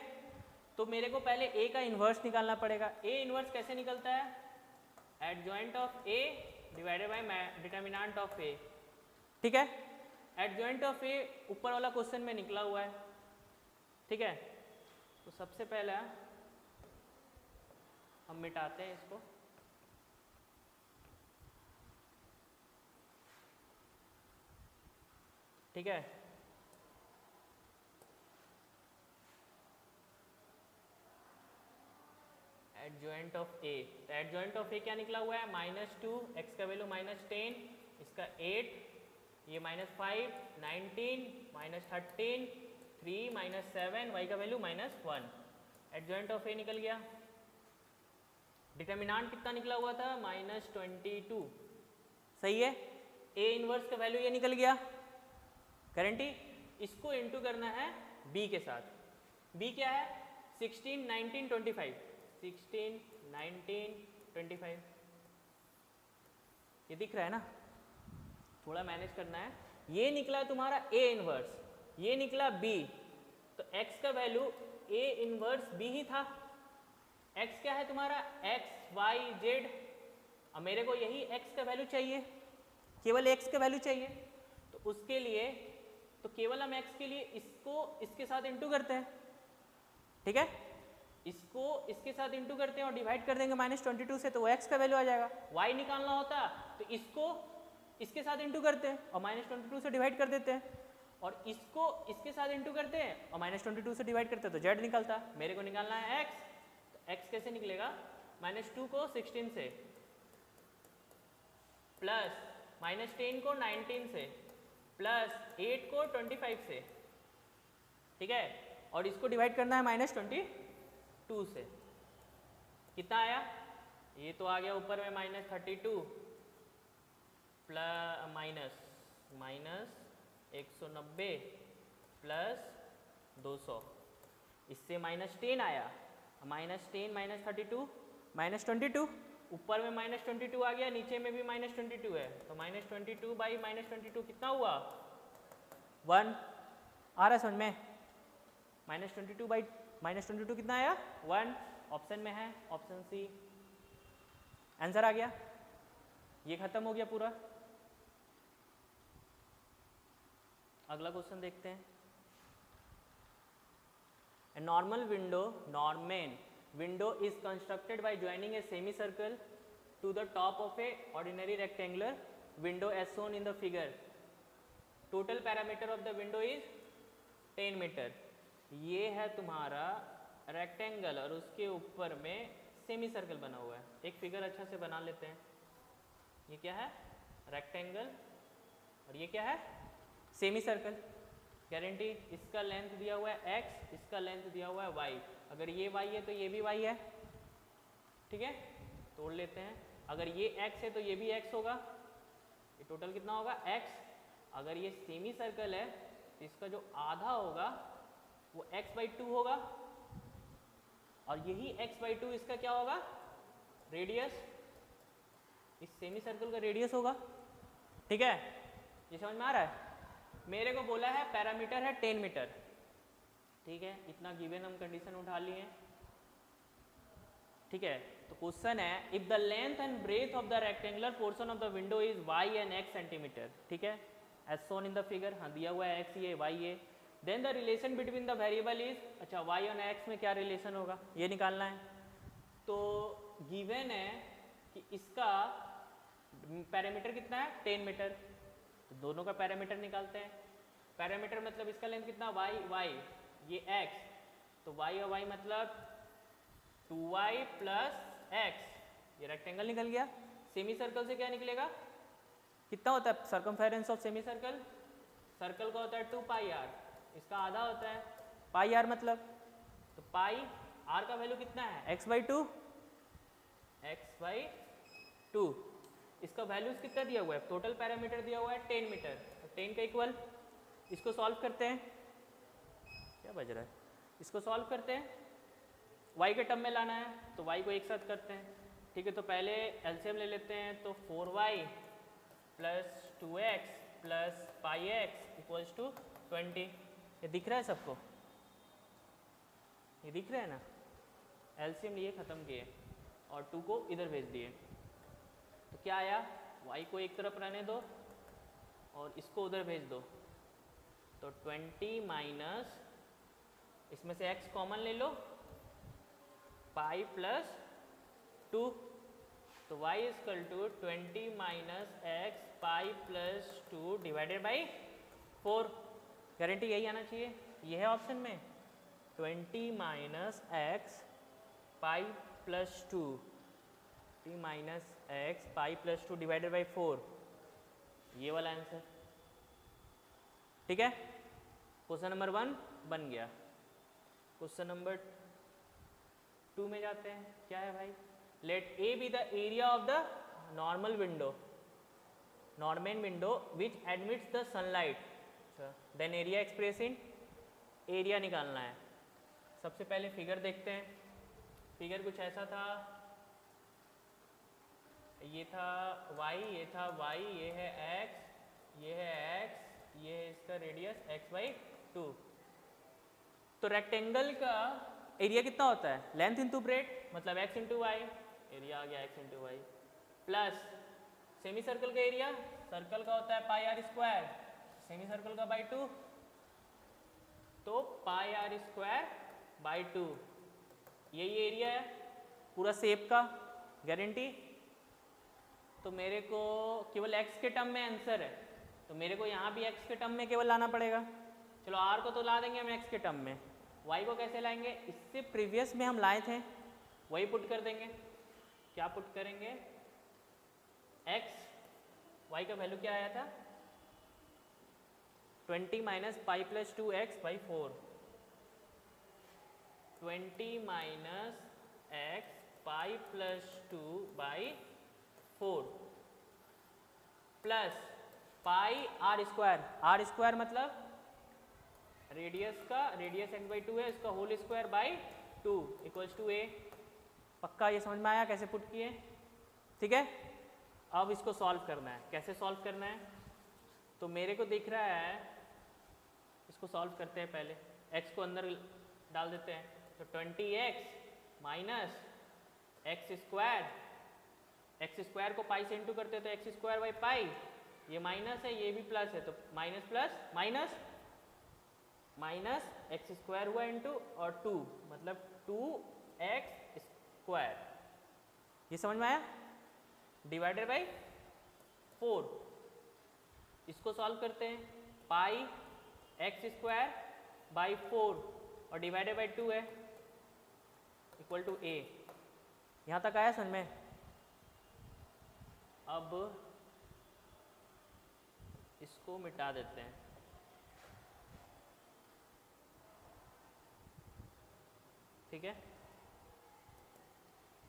तो मेरे को पहले ए का इन्वर्स निकालना पड़ेगा। ए इन्वर्स कैसे निकलता है? Adjoint of A divided by determinant of A, ठीक है। एडजॉइंट ऑफ ए ऊपर वाला क्वेश्चन में निकला हुआ है, ठीक है। तो सबसे पहले हम मिटाते हैं इसको, ठीक है। एडजॉइंट ऑफ ए, तो एडजॉइंट ऑफ ए क्या निकला हुआ है? -2, एक्स का वैल्यू -10, इसका 8, ये -5 19 -13 3 -7, वाई का वैल्यू -1। एडजॉइंट ऑफ ए निकल गया। डिटर्मिनेंट कितना निकला हुआ था? -22, सही है। ए इनवर्स का वैल्यू ये निकल गया, गारंटी। इसको इंटू करना है बी के साथ। बी क्या है? 16 19 25, 16 19 25, ये दिख रहा है ना? थोड़ा मैनेज करना है। ये निकला तुम्हारा ए इनवर्स, ये निकला बी, तो x का वैल्यू ए इनवर्स बी ही था। x क्या है तुम्हारा? x y z। अब मेरे को यही x का वैल्यू चाहिए, केवल x का वैल्यू चाहिए। तो उसके लिए तो केवल हम x के लिए इसको इसके साथ इंटू करते हैं, ठीक है। इसको इसके साथ इंटू करते हैं और डिवाइड कर देंगे -22 से, तो वो x का वैल्यू आ जाएगा। y निकालना होता तो इसको इसके साथ इंटू करते हैं और -22 से डिवाइड कर देते हैं, और इसको इसके साथ इंटू करते हैं और -22 से डिवाइड करते हैं, तो z निकलता। मेरे को निकालना है x, तो x कैसे निकलेगा? -2 को 16 से, प्लस -10 को 19 से, प्लस 8 को 25 से, ठीक है। और इसको डिवाइड करना है -22 से। कितना आया? ये तो आ गया ऊपर में -32 प्लस -190 प्लस 200, इससे -10 आया। -10 -32 -22, ऊपर में -22 आ गया, नीचे में भी -22 है, तो -22 बाई -22 कितना हुआ? 1। आ रहा है समझ में? -22 बाई -22 कितना आया? 1। ऑप्शन में है, ऑप्शन सी, आंसर आ गया। ये खत्म हो गया पूरा। अगला क्वेश्चन देखते हैं। A normal window, Norman window is constructed by joining a semicircle to the top of a ordinary rectangular window as shown in the figure. Total parameter of the window is 10 metre. ये है तुम्हारा rectangle और उसके ऊपर में semi circle बना हुआ है। एक फिगर अच्छा से बना लेते हैं। ये क्या है? रेक्टेंगल, और ये क्या है? Semi circle. गारंटी, इसका लेंथ दिया हुआ है x, इसका लेंथ दिया हुआ है y। अगर ये y है तो ये भी y है, ठीक है। तोड़ लेते हैं। अगर ये x है तो ये भी x होगा। ये टोटल कितना होगा? x। अगर ये सेमी सर्कल है तो इसका जो आधा होगा वो x/2 होगा, और यही x/2 इसका क्या होगा? रेडियस। इस सेमी सर्कल का रेडियस होगा, ठीक है। ये समझ में आ रहा है? मेरे को बोला है पैरामीटर है 10 मीटर, ठीक है। इतना गिवन हम कंडीशन उठा लिए हैं, ठीक है। तो क्वेश्चन है, if the length and breadth of the rectangular portion of the window is y and x centimetre, ठीक है, as shown in the figure. हाँ, दिया हुआ है x ये, y ये। Then the relation between the variable is, अच्छा y और x में क्या रिलेशन होगा ये निकालना है। तो गिवन है कि इसका पैरामीटर कितना है 10 मीटर, तो दोनों का पैरामीटर निकालते हैं। पैरामीटर मतलब इसका लेंथ कितना y, ये x, तो y और y मतलब 2y प्लस x, ये रेक्टेंगल निकल गया। सेमी सर्कल से क्या निकलेगा, कितना होता है circumference of semi circle, circle का होता है 2 पाई r, इसका आधा होता है पाई r मतलब, तो पाई r का वैल्यू कितना है x/2, x/2, इसका वैल्यूज कितना दिया हुआ है, टोटल पैरामीटर दिया हुआ है 10 मीटर, तो 10 का इक्वल, इसको सॉल्व करते हैं, क्या बज रहा है, इसको सॉल्व करते हैं, y के टर्म में लाना है तो y को एक साथ करते हैं, ठीक है। तो पहले एलसीएम ले लेते हैं, तो 4y plus 2x plus pi x equals to 20, ये दिख रहा है सबको, ये दिख रहा है ना, एलसीएम लिए ख़त्म किए और 2 को इधर भेज दिए, तो क्या आया, y को एक तरफ रहने दो और इसको उधर भेज दो, तो 20 माइनस, इसमें से x कॉमन ले लो, पाई प्लस 2, तो y equal to 20 minus x pi plus 2 divided by 4, guarantee यही आना चाहिए, ये है ऑप्शन में 20 minus x pi plus 2, t minus x pi plus 2 divided by 4, ये वाला आंसर, ठीक है। क्वेश्चन नंबर 1 बन गया। क्वेश्चन नंबर 2 में जाते हैं, क्या है भाई, let A be the area of the normal window, normal window which admits the sunlight, then area express in, area निकालना है। सबसे पहले फिगर देखते हैं, फिगर कुछ ऐसा था, ये था y, ये था y, ये है x, ये है x, ये है इसका रेडियस x/2, तो रेक्टेंगल का एरिया कितना होता है, लेंथ इंटू ब्रेड, मतलब x इंटू वाई, एरिया आ गया x into y, plus semicircle का एरिया, सर्कल का होता है pi r square, semicircle का बाई 2, तो पाई आर स्क्वायर बाई 2, यही एरिया है पूरा शेप का, गारंटी। तो मेरे को केवल x के टर्म में आंसर है, तो मेरे को यहाँ भी x के टर्म में केवल लाना पड़ेगा, चलो r को तो ला देंगे हम x के टर्म में, y को कैसे लाएंगे, इससे प्रीवियस में हम लाए थे वही पुट कर देंगे, क्या पुट करेंगे, x, y का वैल्यू क्या आया था 20 minus pi plus 2x by 4, 20 minus x pi plus 2 by 4 plus pi r square मतलब रेडियस का, रेडियस x/2 है, इसका whole square by 2 equals to a, पक्का ये समझ में आया कैसे पुट किए, ठीक है। अब इसको सॉल्व करना है, कैसे सॉल्व करना है, तो मेरे को दिख रहा है, इसको सॉल्व करते हैं, पहले x को अंदर डाल देते हैं, तो 20x माइनस एक्स स्क्वायर को पाई से इंटू करते हैं, तो एक्स स्क्वायर बाई पाई, ये माइनस है, ये भी प्लस है, तो minus plus minus minus x square हुआ इंटू और 2 मतलब 2x स्क्वायर, ये समझ में आया, डिवाइडेड बाई 4, इसको सॉल्व करते हैं, पाई एक्स स्क्वायर बाई 4 और डिवाइडेड बाई 2 है इक्वल टू a, यहाँ तक आया समझ में। अब इसको मिटा देते हैं, ठीक है,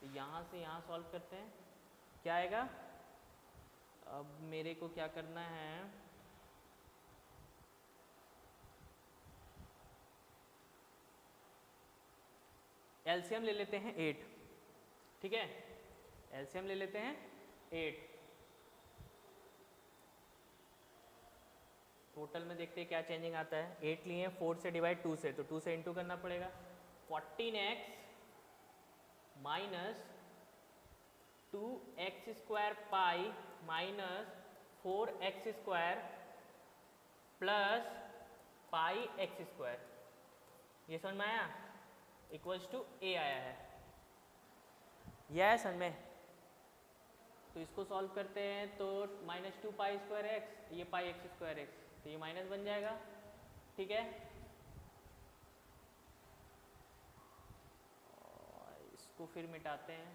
तो यहाँ से यहाँ सॉल्व करते हैं, क्या आएगा, अब मेरे को क्या करना है, एलसीएम ले लेते हैं 8, ठीक है, एलसीएम ले लेते हैं 8, टोटल में देखते हैं क्या चेंजिंग आता है, 8 लिए 4 से डिवाइड 2 से, तो 2 से इंटू करना पड़ेगा, 14x minus 2x square pi minus 4x square plus pi x square, ये समझ में आया, इक्वल्स टू a आया है, यह है समझ में, तो इसको सॉल्व करते हैं तो -2 पाई स्क्वायर एक्स, ये पाई एक्स स्क्वायर एक्स, तो ये माइनस बन जाएगा। ठीक है, और इसको फिर मिटाते हैं।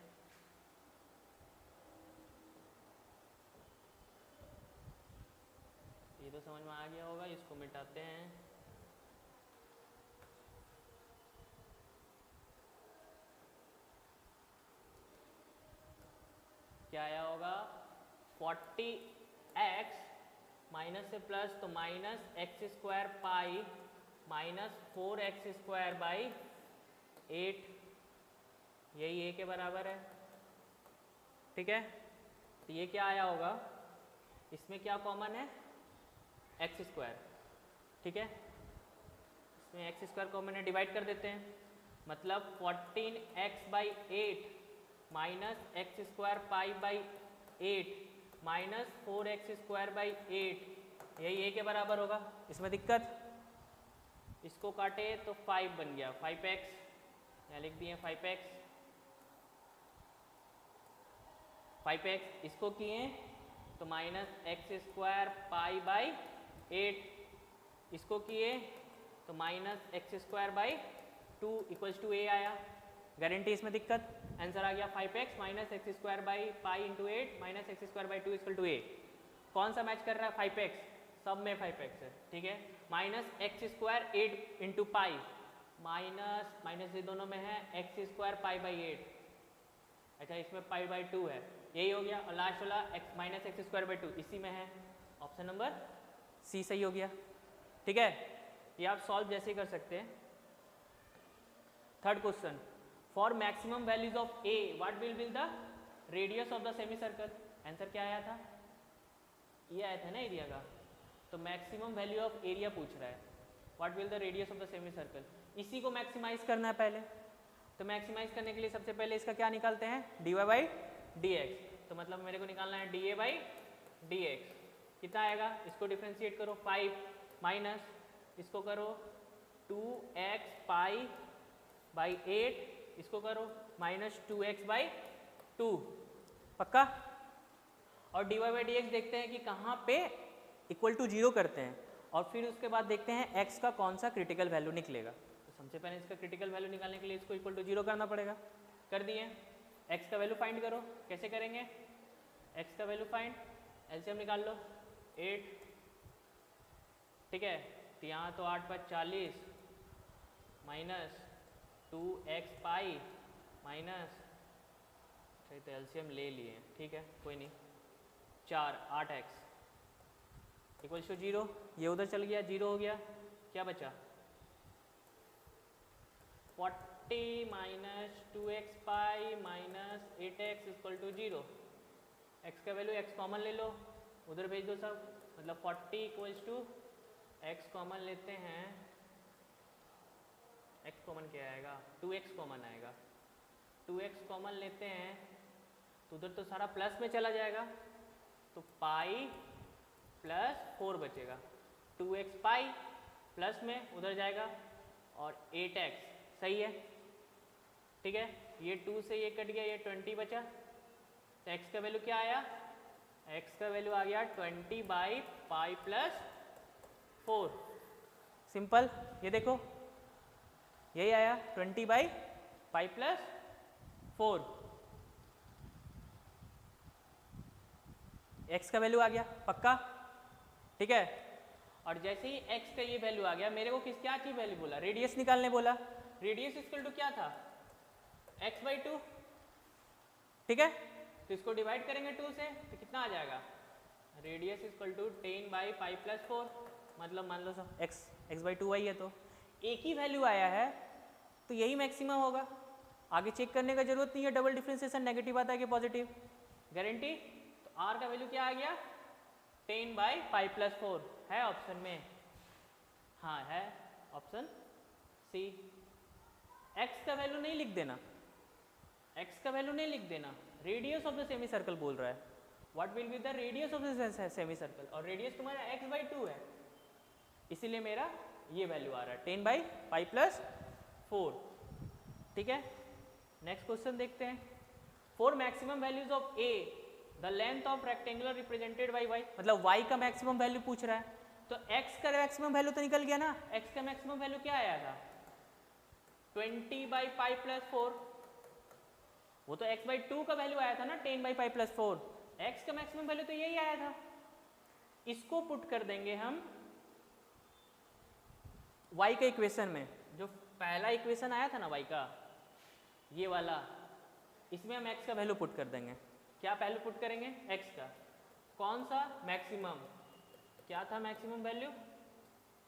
ये तो समझ में आ गया होगा, इसको मिटाते हैं। क्या आया होगा, 40x माइनस से प्लस तो minus x square pi minus 4x square by 8, यही a के बराबर है। ठीक है, तो ये क्या आया होगा, इसमें क्या कॉमन है, एक्स स्क्वायर। ठीक है, इसमें एक्स स्क्वायर कॉमन है, डिवाइड कर देते हैं। मतलब 14x by 8 minus x square pi by 8 minus 4x square by 8, यही a के बराबर होगा। इसमें दिक्कत, इसको काटे तो 5 बन गया, 5x, यहाँ लिख दिए 5x, इसको किए तो minus x square pi by 8, इसको किए तो minus x square by 2 equals to a आया। गारंटी इसमें दिक्कत, आंसर आ गया 5x minus x square by pi into 8 minus x square by 2 equal to a। कौन सा मैच कर रहा है, 5x, सब में 5x है। ठीक है, minus x square 8 into pi, minus minus ये दोनों में है, एक्स स्क्वायर पाई बाई 8, अच्छा इसमें पाई बाई 2 है, यही हो गया। और लास्ट वाला x minus x square by 2 इसी में है, ऑप्शन नंबर सी सही हो गया। ठीक है, ये आप सॉल्व जैसे ही कर सकते हैं। Third question, for maximum values of a what will be the radius of the semi circle. Answer क्या आया था, ये आया था ना एरिया का, तो मैक्सिमम वैल्यू ऑफ एरिया पूछ रहा है, what will the radius of the semi circle. इसी को मैक्सिमाइज करना है पहले, तो मैक्सिमाइज करने के लिए सबसे पहले इसका क्या निकालते हैं, dy बाई dx। तो मतलब मेरे को निकालना है dA बाई dx, कितना आएगा, इसको डिफ्रेंशिएट करो, 5 माइनस इसको करो 2x पाई बाई 8, इसको करो माइनस 2x बाई 2, पक्का। और dy बाई dx देखते हैं कि कहाँ पे इक्वल टू 0 करते हैं, और फिर उसके बाद देखते हैं x का कौन सा क्रिटिकल वैल्यू निकलेगा। तो सबसे पहले इसका क्रिटिकल वैल्यू निकालने के लिए इसको इक्वल टू 0 करना पड़ेगा, कर दिए। x का वैल्यू फाइंड करो, कैसे करेंगे, x का वैल्यू फाइंड, एलसीएम निकाल लो 8। ठीक है, तो यहाँ तो 8 पर 40 माइनस 2x पाई माइनस, तो एलसीएम ले लिए, ठीक है कोई नहीं, 4 8x इक्वल्स टू 0, ये उधर चल गया, 0 हो गया, क्या बचा 40 माइनस 2x पाई minus 8x equal to 0। x का वैल्यू x कॉमन ले लो, उधर भेज दो सब, मतलब 40 इक्वल्स टू x कॉमन लेते हैं, x कॉमन क्या आएगा, 2x कॉमन आएगा, 2x कॉमन लेते हैं तो उधर तो सारा प्लस में चला जाएगा, तो पाई प्लस 4 बचेगा, 2x पाई प्लस में उधर जाएगा और 8x, सही है। ठीक है, ये 2 से ये कट गया, ये 20 बचा, तो x का वैल्यू क्या आया, x का वैल्यू आ गया 20 बाई पाई प्लस 4, सिंपल। ये देखो यही आया 20 बाई पाई प्लस 4, x का वैल्यू आ गया पक्का। ठीक है, और जैसे ही x का ये वैल्यू आ गया, मेरे को क्या चीज वैल्यू बोला, रेडियस निकालने बोला, रेडियस इक्वल टू क्या था, x बाई 2। ठीक है, तो इसको डिवाइड करेंगे 2 से तो कितना आ जाएगा, radius equal to 10 by pi plus 4, मतलब मान लो सब x बाई 2 आई है, तो एक ही वैल्यू आया है तो यही मैक्सिमम होगा, आगे चेक करने का जरूरत नहीं है, डबल डिफरेंशिएशन नेगेटिव आता है कि पॉजिटिव, गारंटी। तो r का वैल्यू क्या आ गया, 10 बाई पाई प्लस 4 है ऑप्शन में, हाँ है ऑप्शन सी। x का वैल्यू नहीं लिख देना, x का वैल्यू नहीं लिख देना, radius of the semi circle बोल रहा है, what will be the radius of the semi circle, और रेडियस तुम्हारा x बाई 2 है, इसीलिए मेरा ये वैल्यू आ रहा है 10 बाई पाई प्लस 4। ठीक है, नेक्स्ट क्वेश्चन देखते हैं, for maximum values of a the length of rectangular represented by y, मतलब वाई का मैक्सिमम वैल्यू पूछ रहा है, तो एक्स का मैक्सिमम वैल्यू तो निकल गया ना, एक्स का मैक्सिमम वैल्यू क्या आया था 20/π+4, वो तो x/2 का वैल्यू आया था ना 10/π+4, x का मैक्सिमम वैल्यू तो यही आया था। इसको पुट कर देंगे हम y के इक्वेशन में, जो पहला इक्वेशन आया था ना y का, ये वाला, इसमें हम x का वैल्यू पुट कर देंगे। क्या वैल्यू पुट करेंगे x का, कौन सा मैक्सिमम, क्या था maximum value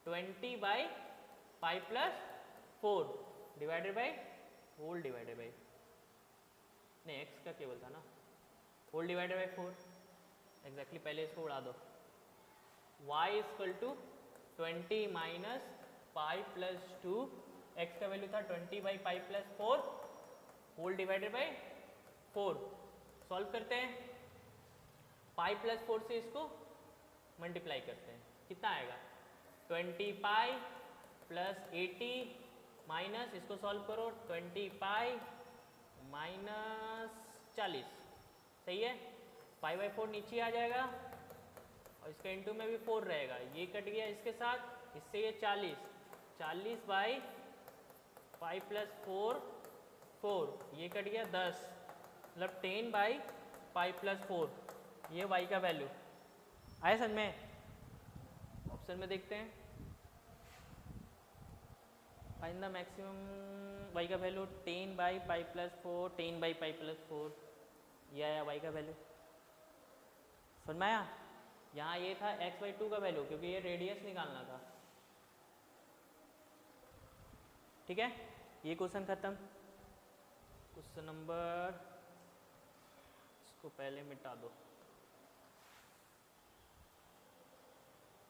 20/π+4 divided by whole divided by, नहीं x का केवल था ना, होल डिवाइडेड बाई 4, एग्जैक्टली पहले इसको उड़ा दो, y = 20 - π+2, x का वैल्यू था 20/π+4 होल डिवाइडेड बाई 4। सॉल्व करते हैं, π+4 से इसको मल्टीप्लाई करते हैं, कितना आएगा 20π + 80 माइनस, इसको सॉल्व करो 20π - 40, सही है, π/4 नीचे आ जाएगा और इसका इंटू में भी 4 रहेगा, ये कट गया इसके साथ, इससे ये 40/π+4, 4 ये कट गया 10, मतलब 10/π+4, ये y का वैल्यू आया समझ में। ऑप्शन में देखते हैं, फाइंड द मैक्सिमम y का वैल्यू 10/π+4, 10/π+4, ये आया y का वैल्यू, समझ में आया। यहाँ ये था x/2 का वैल्यू, क्योंकि ये रेडियस निकालना था, ठीक है। ये क्वेश्चन खत्म। क्वेश्चन नंबर, इसको पहले मिटा दो।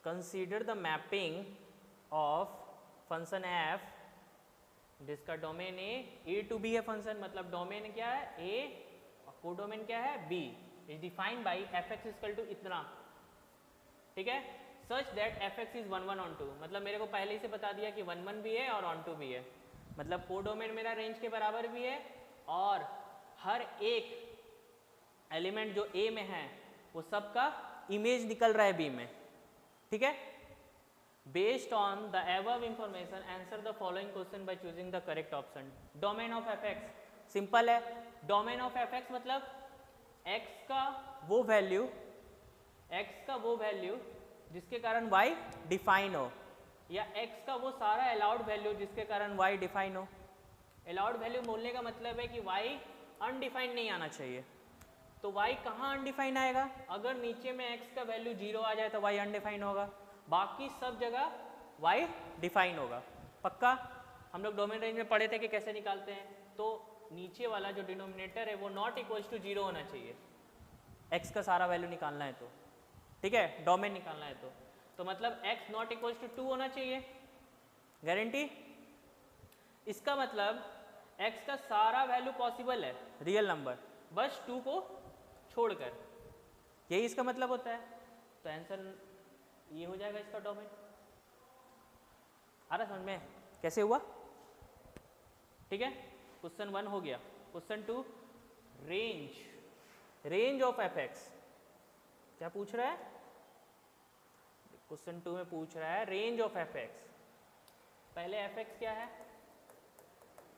Consider the mapping of function f जिसका डोमेन a to b है फंक्शन, मतलब डोमेन क्या है a और कोडोमेन क्या है b, is defined by fx = इतना, ठीक है, such that fx is 1, 1 on 2, मतलब मेरे को पहले ही से बता दिया कि 1, 1 भी है और on 2 भी है, मतलब कोडोमेन मेरा रेंज के बराबर भी है और हर एक एलिमेंट जो a में है वो सबका इमेज निकल रहा है b में, ठीक है। Based on the above information answer the following question by choosing the correct option. Domain of fx simple है, डोमेन ऑफ fx मतलब x का वो वैल्यू जिसके कारण y डिफाइन हो, या x का वो सारा अलाउड वैल्यू जिसके कारण y डिफाइन हो। अलाउड वैल्यू बोलने का मतलब है कि y अनडिफाइंड नहीं आना चाहिए, तो y कहाँ अनडिफाइन आएगा, अगर नीचे में x का वैल्यू 0 आ जाए तो y अनडिफाइन होगा, बाकी सब जगह y डिफाइन होगा, पक्का। हम लोग डोमेन रेंज में पढ़े थे कि कैसे निकालते हैं, तो नीचे वाला जो डिनोमिनेटर है वो नॉट इक्वल्स टू 0 होना चाहिए, x का सारा वैल्यू निकालना है तो, ठीक है, डोमेन निकालना है तो मतलब x नॉट इक्वल्स टू 2 होना चाहिए, गारंटी। इसका मतलब x का सारा वैल्यू पॉसिबल है रियल नंबर, बस 2 को छोड़कर, यही इसका मतलब होता है। तो आंसर ये हो जाएगा इसका डोमेन। आ रहा समझ में कैसे हुआ, ठीक है। क्वेश्चन 1 हो गया। क्वेश्चन 2, रेंज ऑफ fx क्या पूछ रहा है, क्वेश्चन 2 में पूछ रहा है रेंज ऑफ fx। पहले fx क्या है,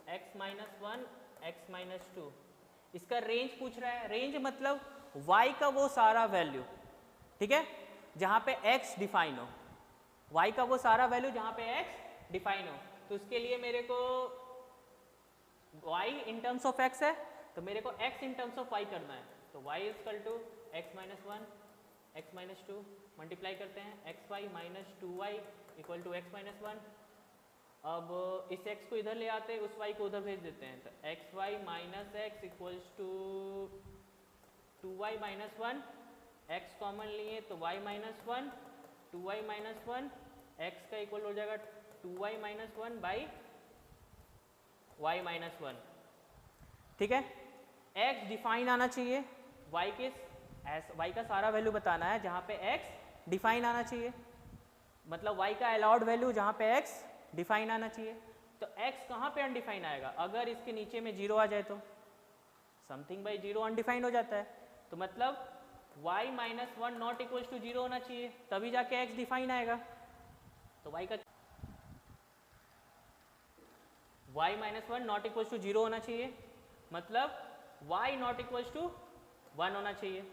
x - 1 x - 2, इसका रेंज पूछ रहा है, रेंज मतलब y का वो सारा वैल्यू, ठीक है, जहां पे x डिफाइन हो, y का वो सारा वैल्यू जहां पे x डिफाइन हो। तो उसके लिए मेरे को y in terms of x है, तो मेरे को x in terms of y करना है, तो y = x - 1 x - 2 मल्टीप्लाई करते हैं, xy - 2y = x - 1। अब इस x को इधर ले आते हैं, उस y को उधर भेज देते हैं, तो xy - x = 2y - 1, x common लिए तो y - 1, 2y - 1, x का इक्वल हो जाएगा 2y - 1 बाई y - 1, ठीक है। x डिफाइन आना चाहिए, y का सारा वैल्यू बताना है जहाँ पे x डिफाइन आना चाहिए, मतलब y का अलाउड वैल्यू जहाँ पे x डिफाइन आना चाहिए। तो x कहाँ पे अनडिफाइन आएगा, अगर इसके नीचे में 0 आ जाए तो समथिंग बाई 0 अनडिफाइंड हो जाता है, तो मतलब y minus one not equal to zero होना चाहिए, तभी जाके x डिफाइन आएगा। तो y का y minus one not equal to zero होना चाहिए, मतलब y not equal to one होना चाहिए।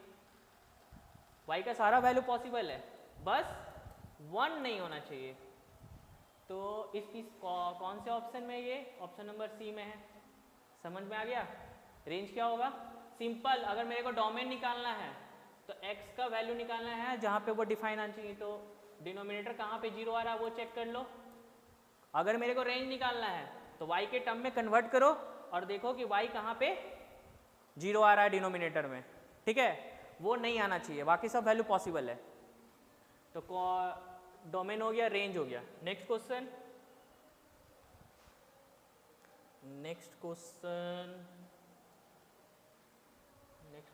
y का सारा वैल्यू पॉसिबल है, बस वन नहीं होना चाहिए। तो इस कौन से ऑप्शन में, ये ऑप्शन नंबर सी में है। समझ में आ गया? रेंज क्या होगा? सिंपल, अगर मेरे को डोमेन निकालना है तो x का वैल्यू निकालना है जहाँ पे वो डिफाइन आना चाहिए, तो डिनोमिनेटर कहाँ पे जीरो आ रहा है वो चेक कर लो। अगर मेरे को रेंज निकालना है तो y के टर्म में कन्वर्ट करो और देखो कि y कहाँ पे जीरो आ रहा है डिनोमिनेटर में, ठीक है? वो नहीं आना चाहिए, बाकी सब वैल्यू पॉसिबल है। तो डोमेन हो गया, रेंज हो गया। नेक्स्ट क्वेश्चन, नेक्स्ट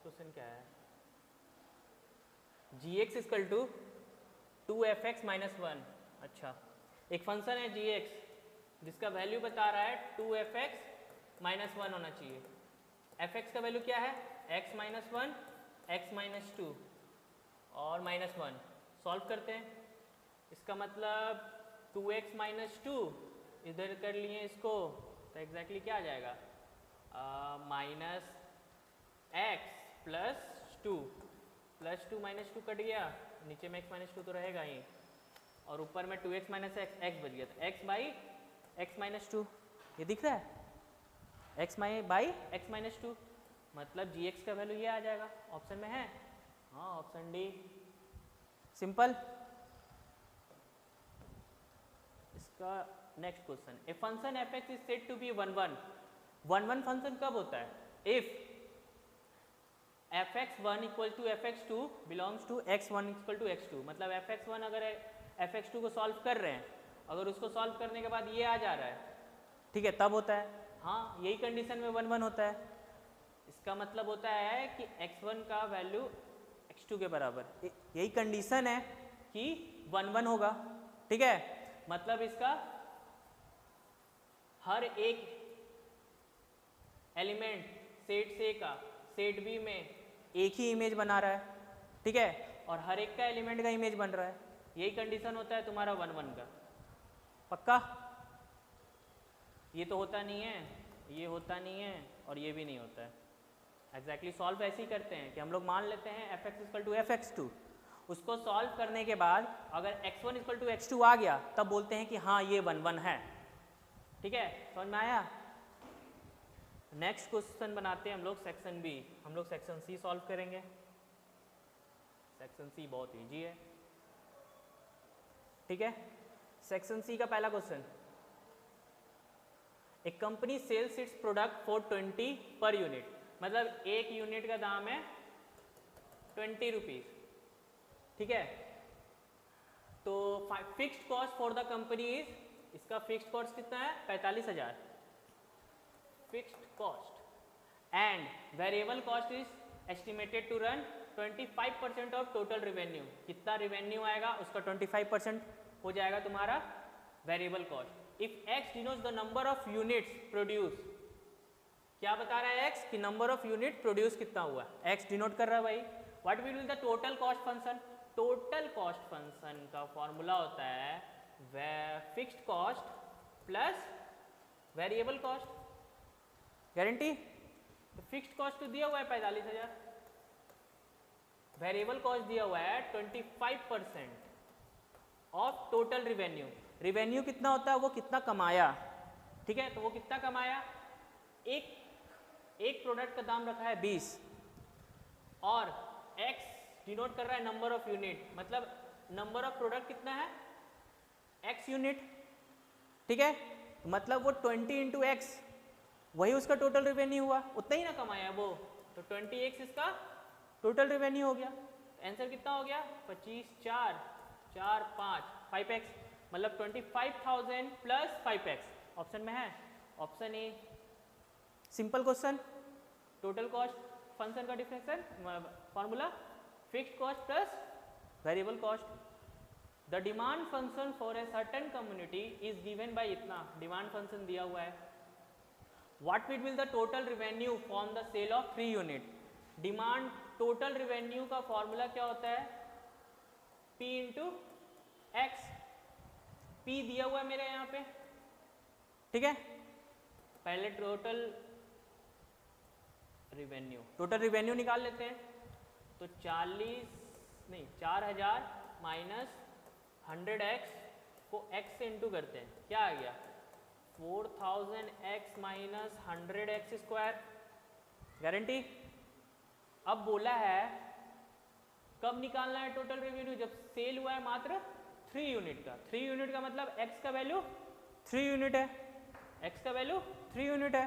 क्वेश्चन क्या है? gx equal to 2fx minus one. अच्छा, एक फंक्शन है gx जिसका वैल्यू बता रहा है 2fx माइनस वन होना चाहिए। fx का वैल्यू क्या है? x minus one, x minus two और माइनस वन। सॉल्व करते हैं। इसका मतलब 2x माइनस टू इधर कर लिए इसको, तो एग्जैक्टली क्या आ जाएगा? Minus x plus two minus two cut गया, नीचे में x माइनस टू तो रहेगा ही, और ऊपर में 2x माइनस एक्स बच गया, तो x by x minus two. ये दिख रहा है? x by x minus two, मतलब gx का वैल्यू ये आ जाएगा। ऑप्शन में है, हाँ ऑप्शन डी। सिंपल। इसका next question, a function fx is said to be 1 function कब होता है? If fx1 equal to fx2 belongs to x1 equal to x2, मतलब fx1 अगर fx2 को सॉल्व कर रहे हैं, अगर उसको सॉल्व करने के बाद ये आ जा रहा है, ठीक है, तब होता है। हाँ, यही कंडीशन में 1 1 होता है। इसका मतलब होता है कि x1 का वैल्यू x2 के बराबर, यही कंडीशन है कि 1 1 होगा, ठीक है? मतलब इसका हर एक एलिमेंट सेट से का सेट बी में एक ही इमेज बना रहा है, ठीक है? और हर एक का एलिमेंट का इमेज बन रहा है, यही कंडीशन होता है तुम्हारा 1 1 का। पक्का? ये तो होता नहीं है, ये होता नहीं है, और ये भी नहीं होता है। एग्जैक्टली सॉल्व ऐसे ही करते हैं कि हम लोग मान लेते हैं fx इक्वल टू fx2, उसको सॉल्व करने के बाद अगर x1 इक्वल टू x2 आ गया तब बोलते हैं कि हाँ ये 1 1 है, ठीक है? समझ में आया? नेक्स्ट क्वेश्चन बनाते हैं हम लोग सेक्शन बी। हम लोग सेक्शन सी सॉल्व करेंगे। सेक्शन सी बहुत इजी है, ठीक है? सेक्शन सी का पहला क्वेश्चन, एक company sells its product for 20 per unit, मतलब एक यूनिट का दाम है 20 रुपीज, ठीक है? तो fixed cost for the company is, इसका फिक्स्ड कॉस्ट कितना है? 45,000 fixed cost, and variable cost is estimated to run 25% of total revenue. कितना रेवेन्यू आएगा उसका 25% हो जाएगा तुम्हारा variable cost. If x denotes the number of units produce, क्या बता रहा है x कि नंबर ऑफ यूनिट प्रोड्यूस कितना हुआ, x डिनोट कर रहा है भाई। What will be the total cost function? Total cost function का फॉर्मूला होता है fixed cost plus variable cost. Guarantee? तो फिक्स्ड कॉस्ट तो दिया हुआ है 45,000, वेरिएबल कॉस्ट दिया हुआ है 25% ऑफ टोटल रेवेन्यू। रेवेन्यू कितना होता है? वो कितना कमाया, ठीक है? तो वो कितना कमाया? एक प्रोडक्ट का दाम रखा है 20 और x डिनोट कर रहा है नंबर ऑफ यूनिट, मतलब नंबर ऑफ प्रोडक्ट कितना है? x यूनिट, ठीक है? मतलब वो 20 इंटू एक्स, वही उसका टोटल रेवेन्यू हुआ, उतना ही ना कमाया वो, तो 20x इसका टोटल रेवेन्यू हो गया। आंसर कितना हो गया? 25 4 4 5 5x, मतलब 25,000 प्लस 5x। ऑप्शन में है option A. Simple question. Total cost function का differential formula fixed cost plus variable cost. The demand function for a certain community is given by इतना, डिमांड फंक्शन दिया हुआ है। What will be the total revenue from the sale of 3 unit? Demand total revenue का formula क्या होता है, P into x. P दिया हुआ है मेरे यहाँ पे, ठीक है। पहले टोटल रिवेन्यू निकाल लेते हैं। तो 4000 माइनस 100x को x से इंटू करते हैं, क्या आ गया 4000x minus 100x square, guarantee. अब बोला है कब निकालना है टोटल रेवेन्यू, जब सेल हुआ है मात्र 3 यूनिट का। 3 यूनिट का मतलब x का वैल्यू 3 यूनिट है, x का वैल्यू 3 यूनिट है।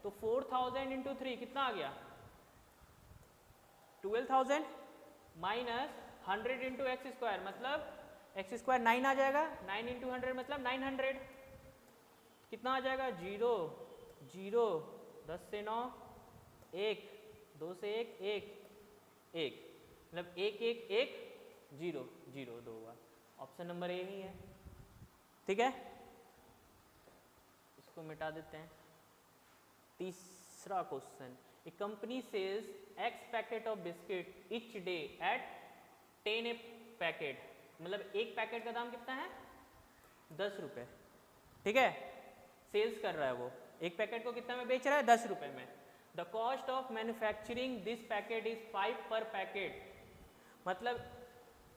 तो 4000 इंटू 3 कितना आ गया 12000 माइनस 100 इंटू एक्स स्क्वायर, मतलब एक्स स्क्वायर 9 आ जाएगा। 9 इंटू 100 मतलब 900, कितना आ जाएगा 0 0, 10 से 9 1, 2 से 1 1 1, मतलब 1 1 1 0 0 2 हुआ। ऑप्शन नंबर ए ही है, ठीक है। इसको मिटा देते हैं। तीसरा question, a company sells x packet of biscuit each day at 10 a packet, मतलब एक पैकेट का दाम कितना है 10 रुपये, ठीक है। सेल्स कर रहा है वो, एक पैकेट को कितना में बेच रहा है 10 रुपये में। The cost of manufacturing this packet is 5 पर पैकेट, मतलब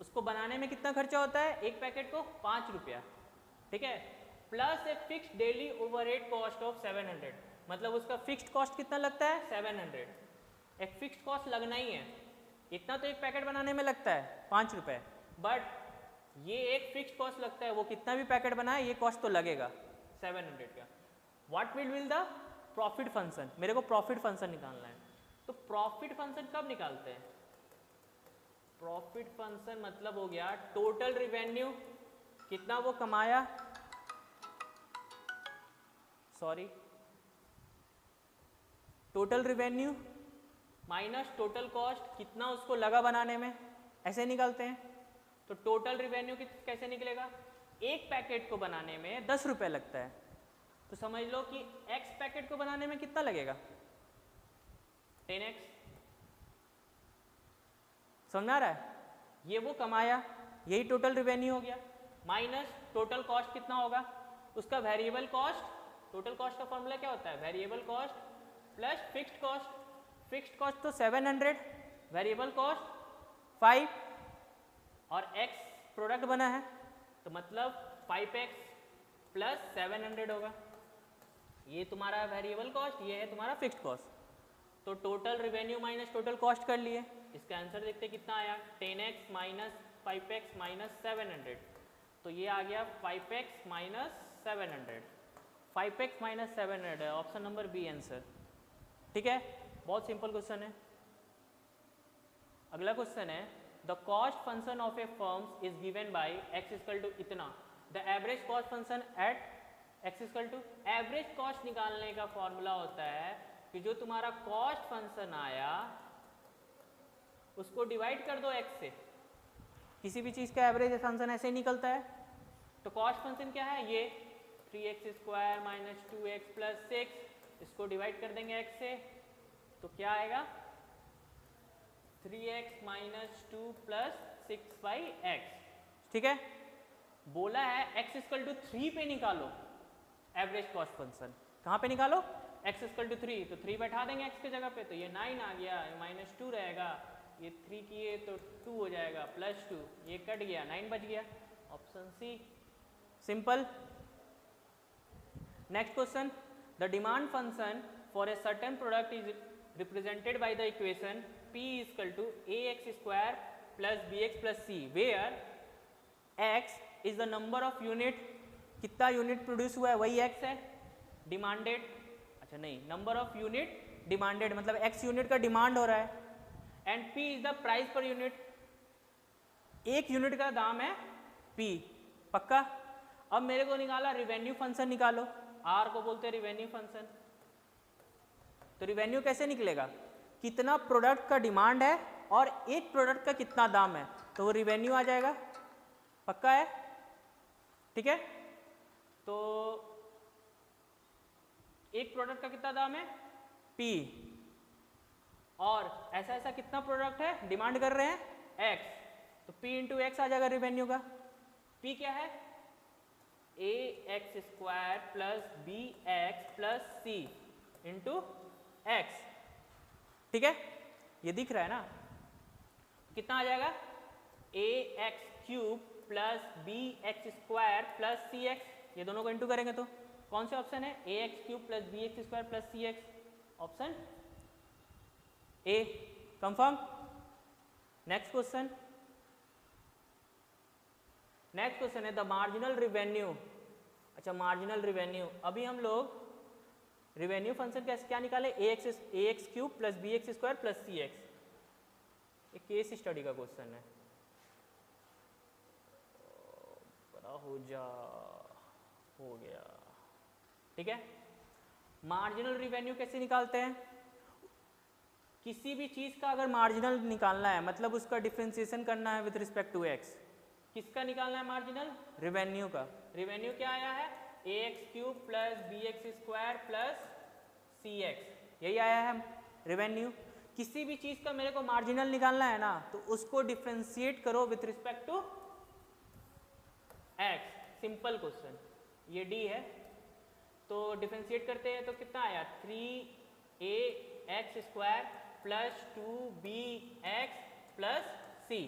उसको बनाने में कितना खर्चा होता है, एक पैकेट को 5 रुपया, ठीक है। Plus a fixed daily overhead cost of 700, मतलब उसका फिक्स्ड कॉस्ट कितना लगता है 700। एक फिक्स्ड कॉस्ट लगना ही है, इतना तो एक पैकेट बनाने में लगता है 5 रुपये, बट ये एक फिक्स्ड कॉस्ट लगता है, वो कितना भी पैकेट बनाए ये कॉस्ट तो लगेगा 700 का। What will the profit function, मेरे को प्रॉफिट फंक्शन निकालना है। तो प्रॉफिट फंक्शन कब निकालते हैं, प्रॉफिट फंक्शन मतलब हो गया टोटल रिवेन्यू कितना वो कमाया, sorry total revenue minus total cost कितना उसको लगा बनाने में, ऐसे निकालते हैं। तो टोटल रिवेन्यू कैसे निकलेगा, एक पैकेट को बनाने में 10 रुपये लगता है, तो समझ लो कि x पैकेट को बनाने में कितना लगेगा 10x, समझ आ रहा है। ये वो कमाया, यही टोटल रिवेन्यू हो गया, माइनस टोटल कॉस्ट कितना होगा उसका वेरिएबल कॉस्ट। टोटल कॉस्ट का फॉर्मूला क्या होता है, variable cost plus fixed cost. Fixed cost तो 700, वेरिएबल कॉस्ट 5 और x प्रोडक्ट बना है तो मतलब 5x प्लस 700 होगा। ये तुम्हारा वेरिएबल कॉस्ट, ये है तुम्हारा फिक्स्ड कॉस्ट। तो total revenue minus total cost कर लिए। इसका आंसर देखते कितना आया 10x माइनस 5x माइनस 700, तो ये आ गया 5x माइनस 700, 5x माइनस 700 है ऑप्शन नंबर बी आंसर, ठीक है। बहुत सिंपल क्वेश्चन है। अगला क्वेश्चन है the cost function of a firms is given by x equal to इतना, the average cost function at x equal to. Average cost निकालने का फॉर्मूला होता है कि जो तुम्हारा कॉस्ट फंक्शन आया उसको डिवाइड कर दो x से, किसी भी चीज का एवरेज फंक्शन ऐसे ही निकलता है। तो कॉस्ट फंक्शन क्या है, ये 3x square minus 2x plus 6, इसको डिवाइड कर देंगे x से तो क्या आएगा 3x minus 2 plus 6 by x, ठीक है। बोला है x इक्वल टू 3 पे निकालो एवरेज कॉस्ट फंक्शन, कहाँ पे निकालो x इक्वल टू 3, तो 3 बैठा देंगे x के जगह पे, तो ये 9 आ गया, माइनस 2 रहेगा, ये 3 किए तो 2 हो जाएगा प्लस 2, ये कट गया 9 बच गया, option C, simple. Next question, the demand function for a certain product is represented by the equation p is equal to ax square plus bx plus c where x is the number of unit, कितना unit produce हुआ है वही x है, demanded, अच्छा नहीं number of unit demanded मतलब x unit का demand हो रहा है, and p is the price per unit, एक यूनिट का दाम है p, पक्का। अब मेरे को निकाला रिवेन्यू फंक्शन निकालो, r को बोलते हैं रिवेन्यू फंक्शन। तो रिवेन्यू कैसे निकलेगा, कितना प्रोडक्ट का डिमांड है और एक प्रोडक्ट का कितना दाम है, तो वो रिवेन्यू आ जाएगा, पक्का है, ठीक है। तो एक प्रोडक्ट का कितना दाम है P, और ऐसा ऐसा कितना प्रोडक्ट है डिमांड कर रहे हैं x, तो p इंटू एक्स आ जाएगा रिवेन्यू का। p क्या है a x square plus b x plus c into x, ठीक है, ये दिख रहा है ना, कितना आ जाएगा a x cube plus b x square plus c x, ये दोनों को इंटू करेंगे तो कौन से ऑप्शन है a x cube plus b x square plus c x, option A confirm. Next question, next question है द मार्जिनल रिवेन्यू। अच्छा मार्जिनल रिवेन्यू, अभी हम लोग रिवेन्यू फंक्शन कैसे क्या निकाले a x cube plus b x square plus c x, एक case study का क्वेश्चन है, बड़ा हो जा, हो गया, ठीक है। मार्जिनल रिवेन्यू कैसे निकालते हैं, किसी भी चीज का अगर मार्जिनल निकालना है मतलब उसका डिफरेंशिएशन करना है विद रिस्पेक्ट टू एक्स, किसका निकालना है मार्जिनल, रिवेन्यू का। रिवेन्यू क्या आया है a x cube plus b x square plus c x, यही आया है रिवेन्यू। किसी भी चीज का मेरे को मार्जिनल निकालना है ना तो उसको डिफरेंशिएट करो with respect to x, simple question, ये डी है, तो डिफरेंशिएट करते हैं तो कितना आया 3a x square plus 2b x plus c,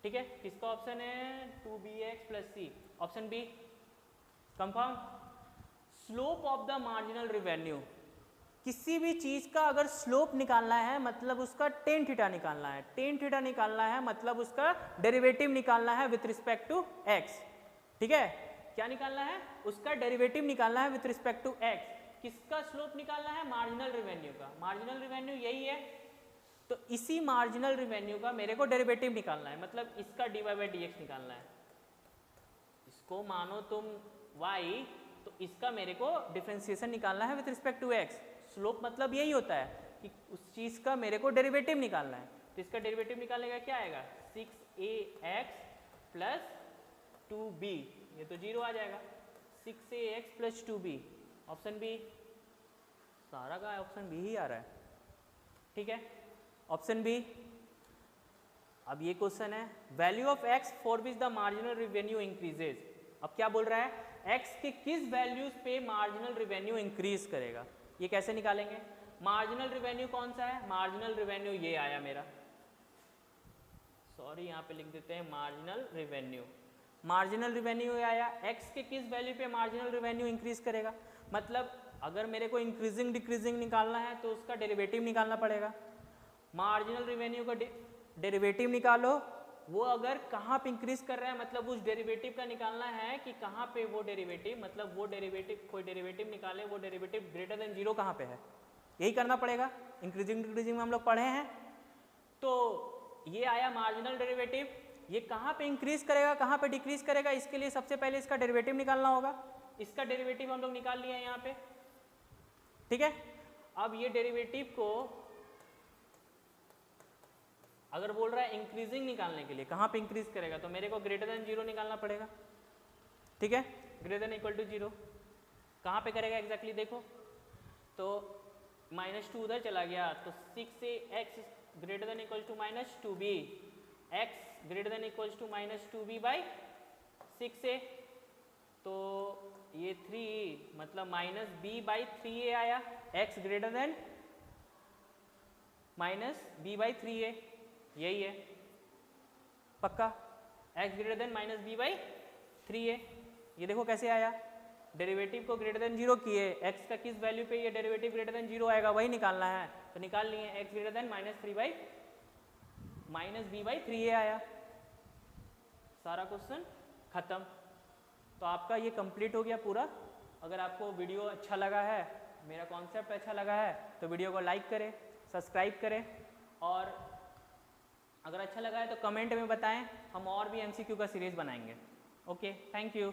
ठीक है, किसका ऑप्शन है 2bx plus c, option B confirm. Slope of the marginal revenue, किसी भी चीज का अगर स्लोप निकालना है मतलब उसका टेन थीटा निकालना है, टेन थीटा निकालना है मतलब उसका डेरिवेटिव निकालना है विथ रिस्पेक्ट टू एक्स, ठीक है, क्या निकालना है उसका डेरिवेटिव निकालना है विथ रिस्पेक्ट टू एक्स। किसका स्लोप निकालना है मार्जिनल रिवेन्यू का, मार्जिनल रिवेन्यू यही है, तो इसी मार्जिनल रिवेन्यू का मेरे को डेरिवेटिव निकालना है, मतलब इसका dy बाई dx निकालना है, इसको मानो तुम y तो इसका मेरे को डिफरेंशिएशन निकालना है with respect to x। Slope मतलब यही होता है कि उस चीज का मेरे को डेरिवेटिव निकालना है, तो इसका डेरिवेटिव निकालने का क्या आएगा 6ax प्लस 2b, ये तो 0 आ जाएगा, 6ax plus 2b, option B, सारा का ऑप्शन बी ही आ रहा है, ठीक है, ऑप्शन बी। अब ये क्वेश्चन है value of x for which the marginal revenue increases, अब क्या बोल रहा है x के किस वैल्यूज पे मार्जिनल रिवेन्यू इंक्रीज करेगा, ये कैसे निकालेंगे। मार्जिनल रिवेन्यू कौन सा है, मार्जिनल रिवेन्यू ये आया मेरा, सॉरी यहाँ पे लिख देते हैं मार्जिनल रिवेन्यू, मार्जिनल रिवेन्यू आया, x के किस वैल्यू पे मार्जिनल रिवेन्यू इंक्रीज करेगा, मतलब अगर मेरे को इंक्रीजिंग डिक्रीजिंग निकालना है तो उसका डेरिवेटिव निकालना पड़ेगा। मार्जिनल रिवेन्यू का डेरिवेटिव निकालो, वो अगर कहाँ पे इंक्रीज कर रहा है मतलब उस डेरिवेटिव का निकालना है कि कहाँ पे वो डेरिवेटिव, मतलब वो डेरिवेटिव कोई डेरिवेटिव निकाले, वो डेरिवेटिव ग्रेटर देन 0 कहाँ पे है, यही करना पड़ेगा। इंक्रीजिंग डिक्रीजिंग में हम लोग पढ़े हैं, तो ये आया मार्जिनल डेरिवेटिव, ये कहाँ पे इंक्रीज करेगा कहाँ पे डिक्रीज करेगा, इसके लिए सबसे पहले इसका डेरिवेटिव निकालना होगा, इसका डेरिवेटिव हम लोग निकाल लिया यहाँ पे, ठीक है। अब ये डेरिवेटिव को अगर बोल रहा है इंक्रीजिंग निकालने के लिए कहाँ पे इंक्रीज करेगा, तो मेरे को ग्रेटर देन 0 निकालना पड़ेगा, ठीक है, ग्रेटर देन इक्वल टू 0 कहाँ पे करेगा एग्जैक्टली देखो, तो -2 उधर चला गया, तो 6ax greater than equal to -2b, x greater than equal to -2b by 6a, तो ये 3 मतलब -b बाई 3a आया, x greater then -b by 3a, यही है पक्का, x greater then -b by 3a, ये देखो कैसे आया, डेरिवेटिव को ग्रेटर देन 0 किए, x का किस वैल्यू पे ये डेरिवेटिव ग्रेटर देन 0 आएगा वही निकालना है, तो निकाल लिए, x greater then -b by 3a आया, सारा क्वेश्चन खत्म। तो आपका ये कंप्लीट हो गया पूरा। अगर आपको वीडियो अच्छा लगा है, मेरा कॉन्सेप्ट अच्छा लगा है, तो वीडियो को लाइक करें, सब्सक्राइब करें, और अगर अच्छा लगा है तो कमेंट में बताएं, हम और भी MCQ का सीरीज बनाएंगे। Okay, thank you.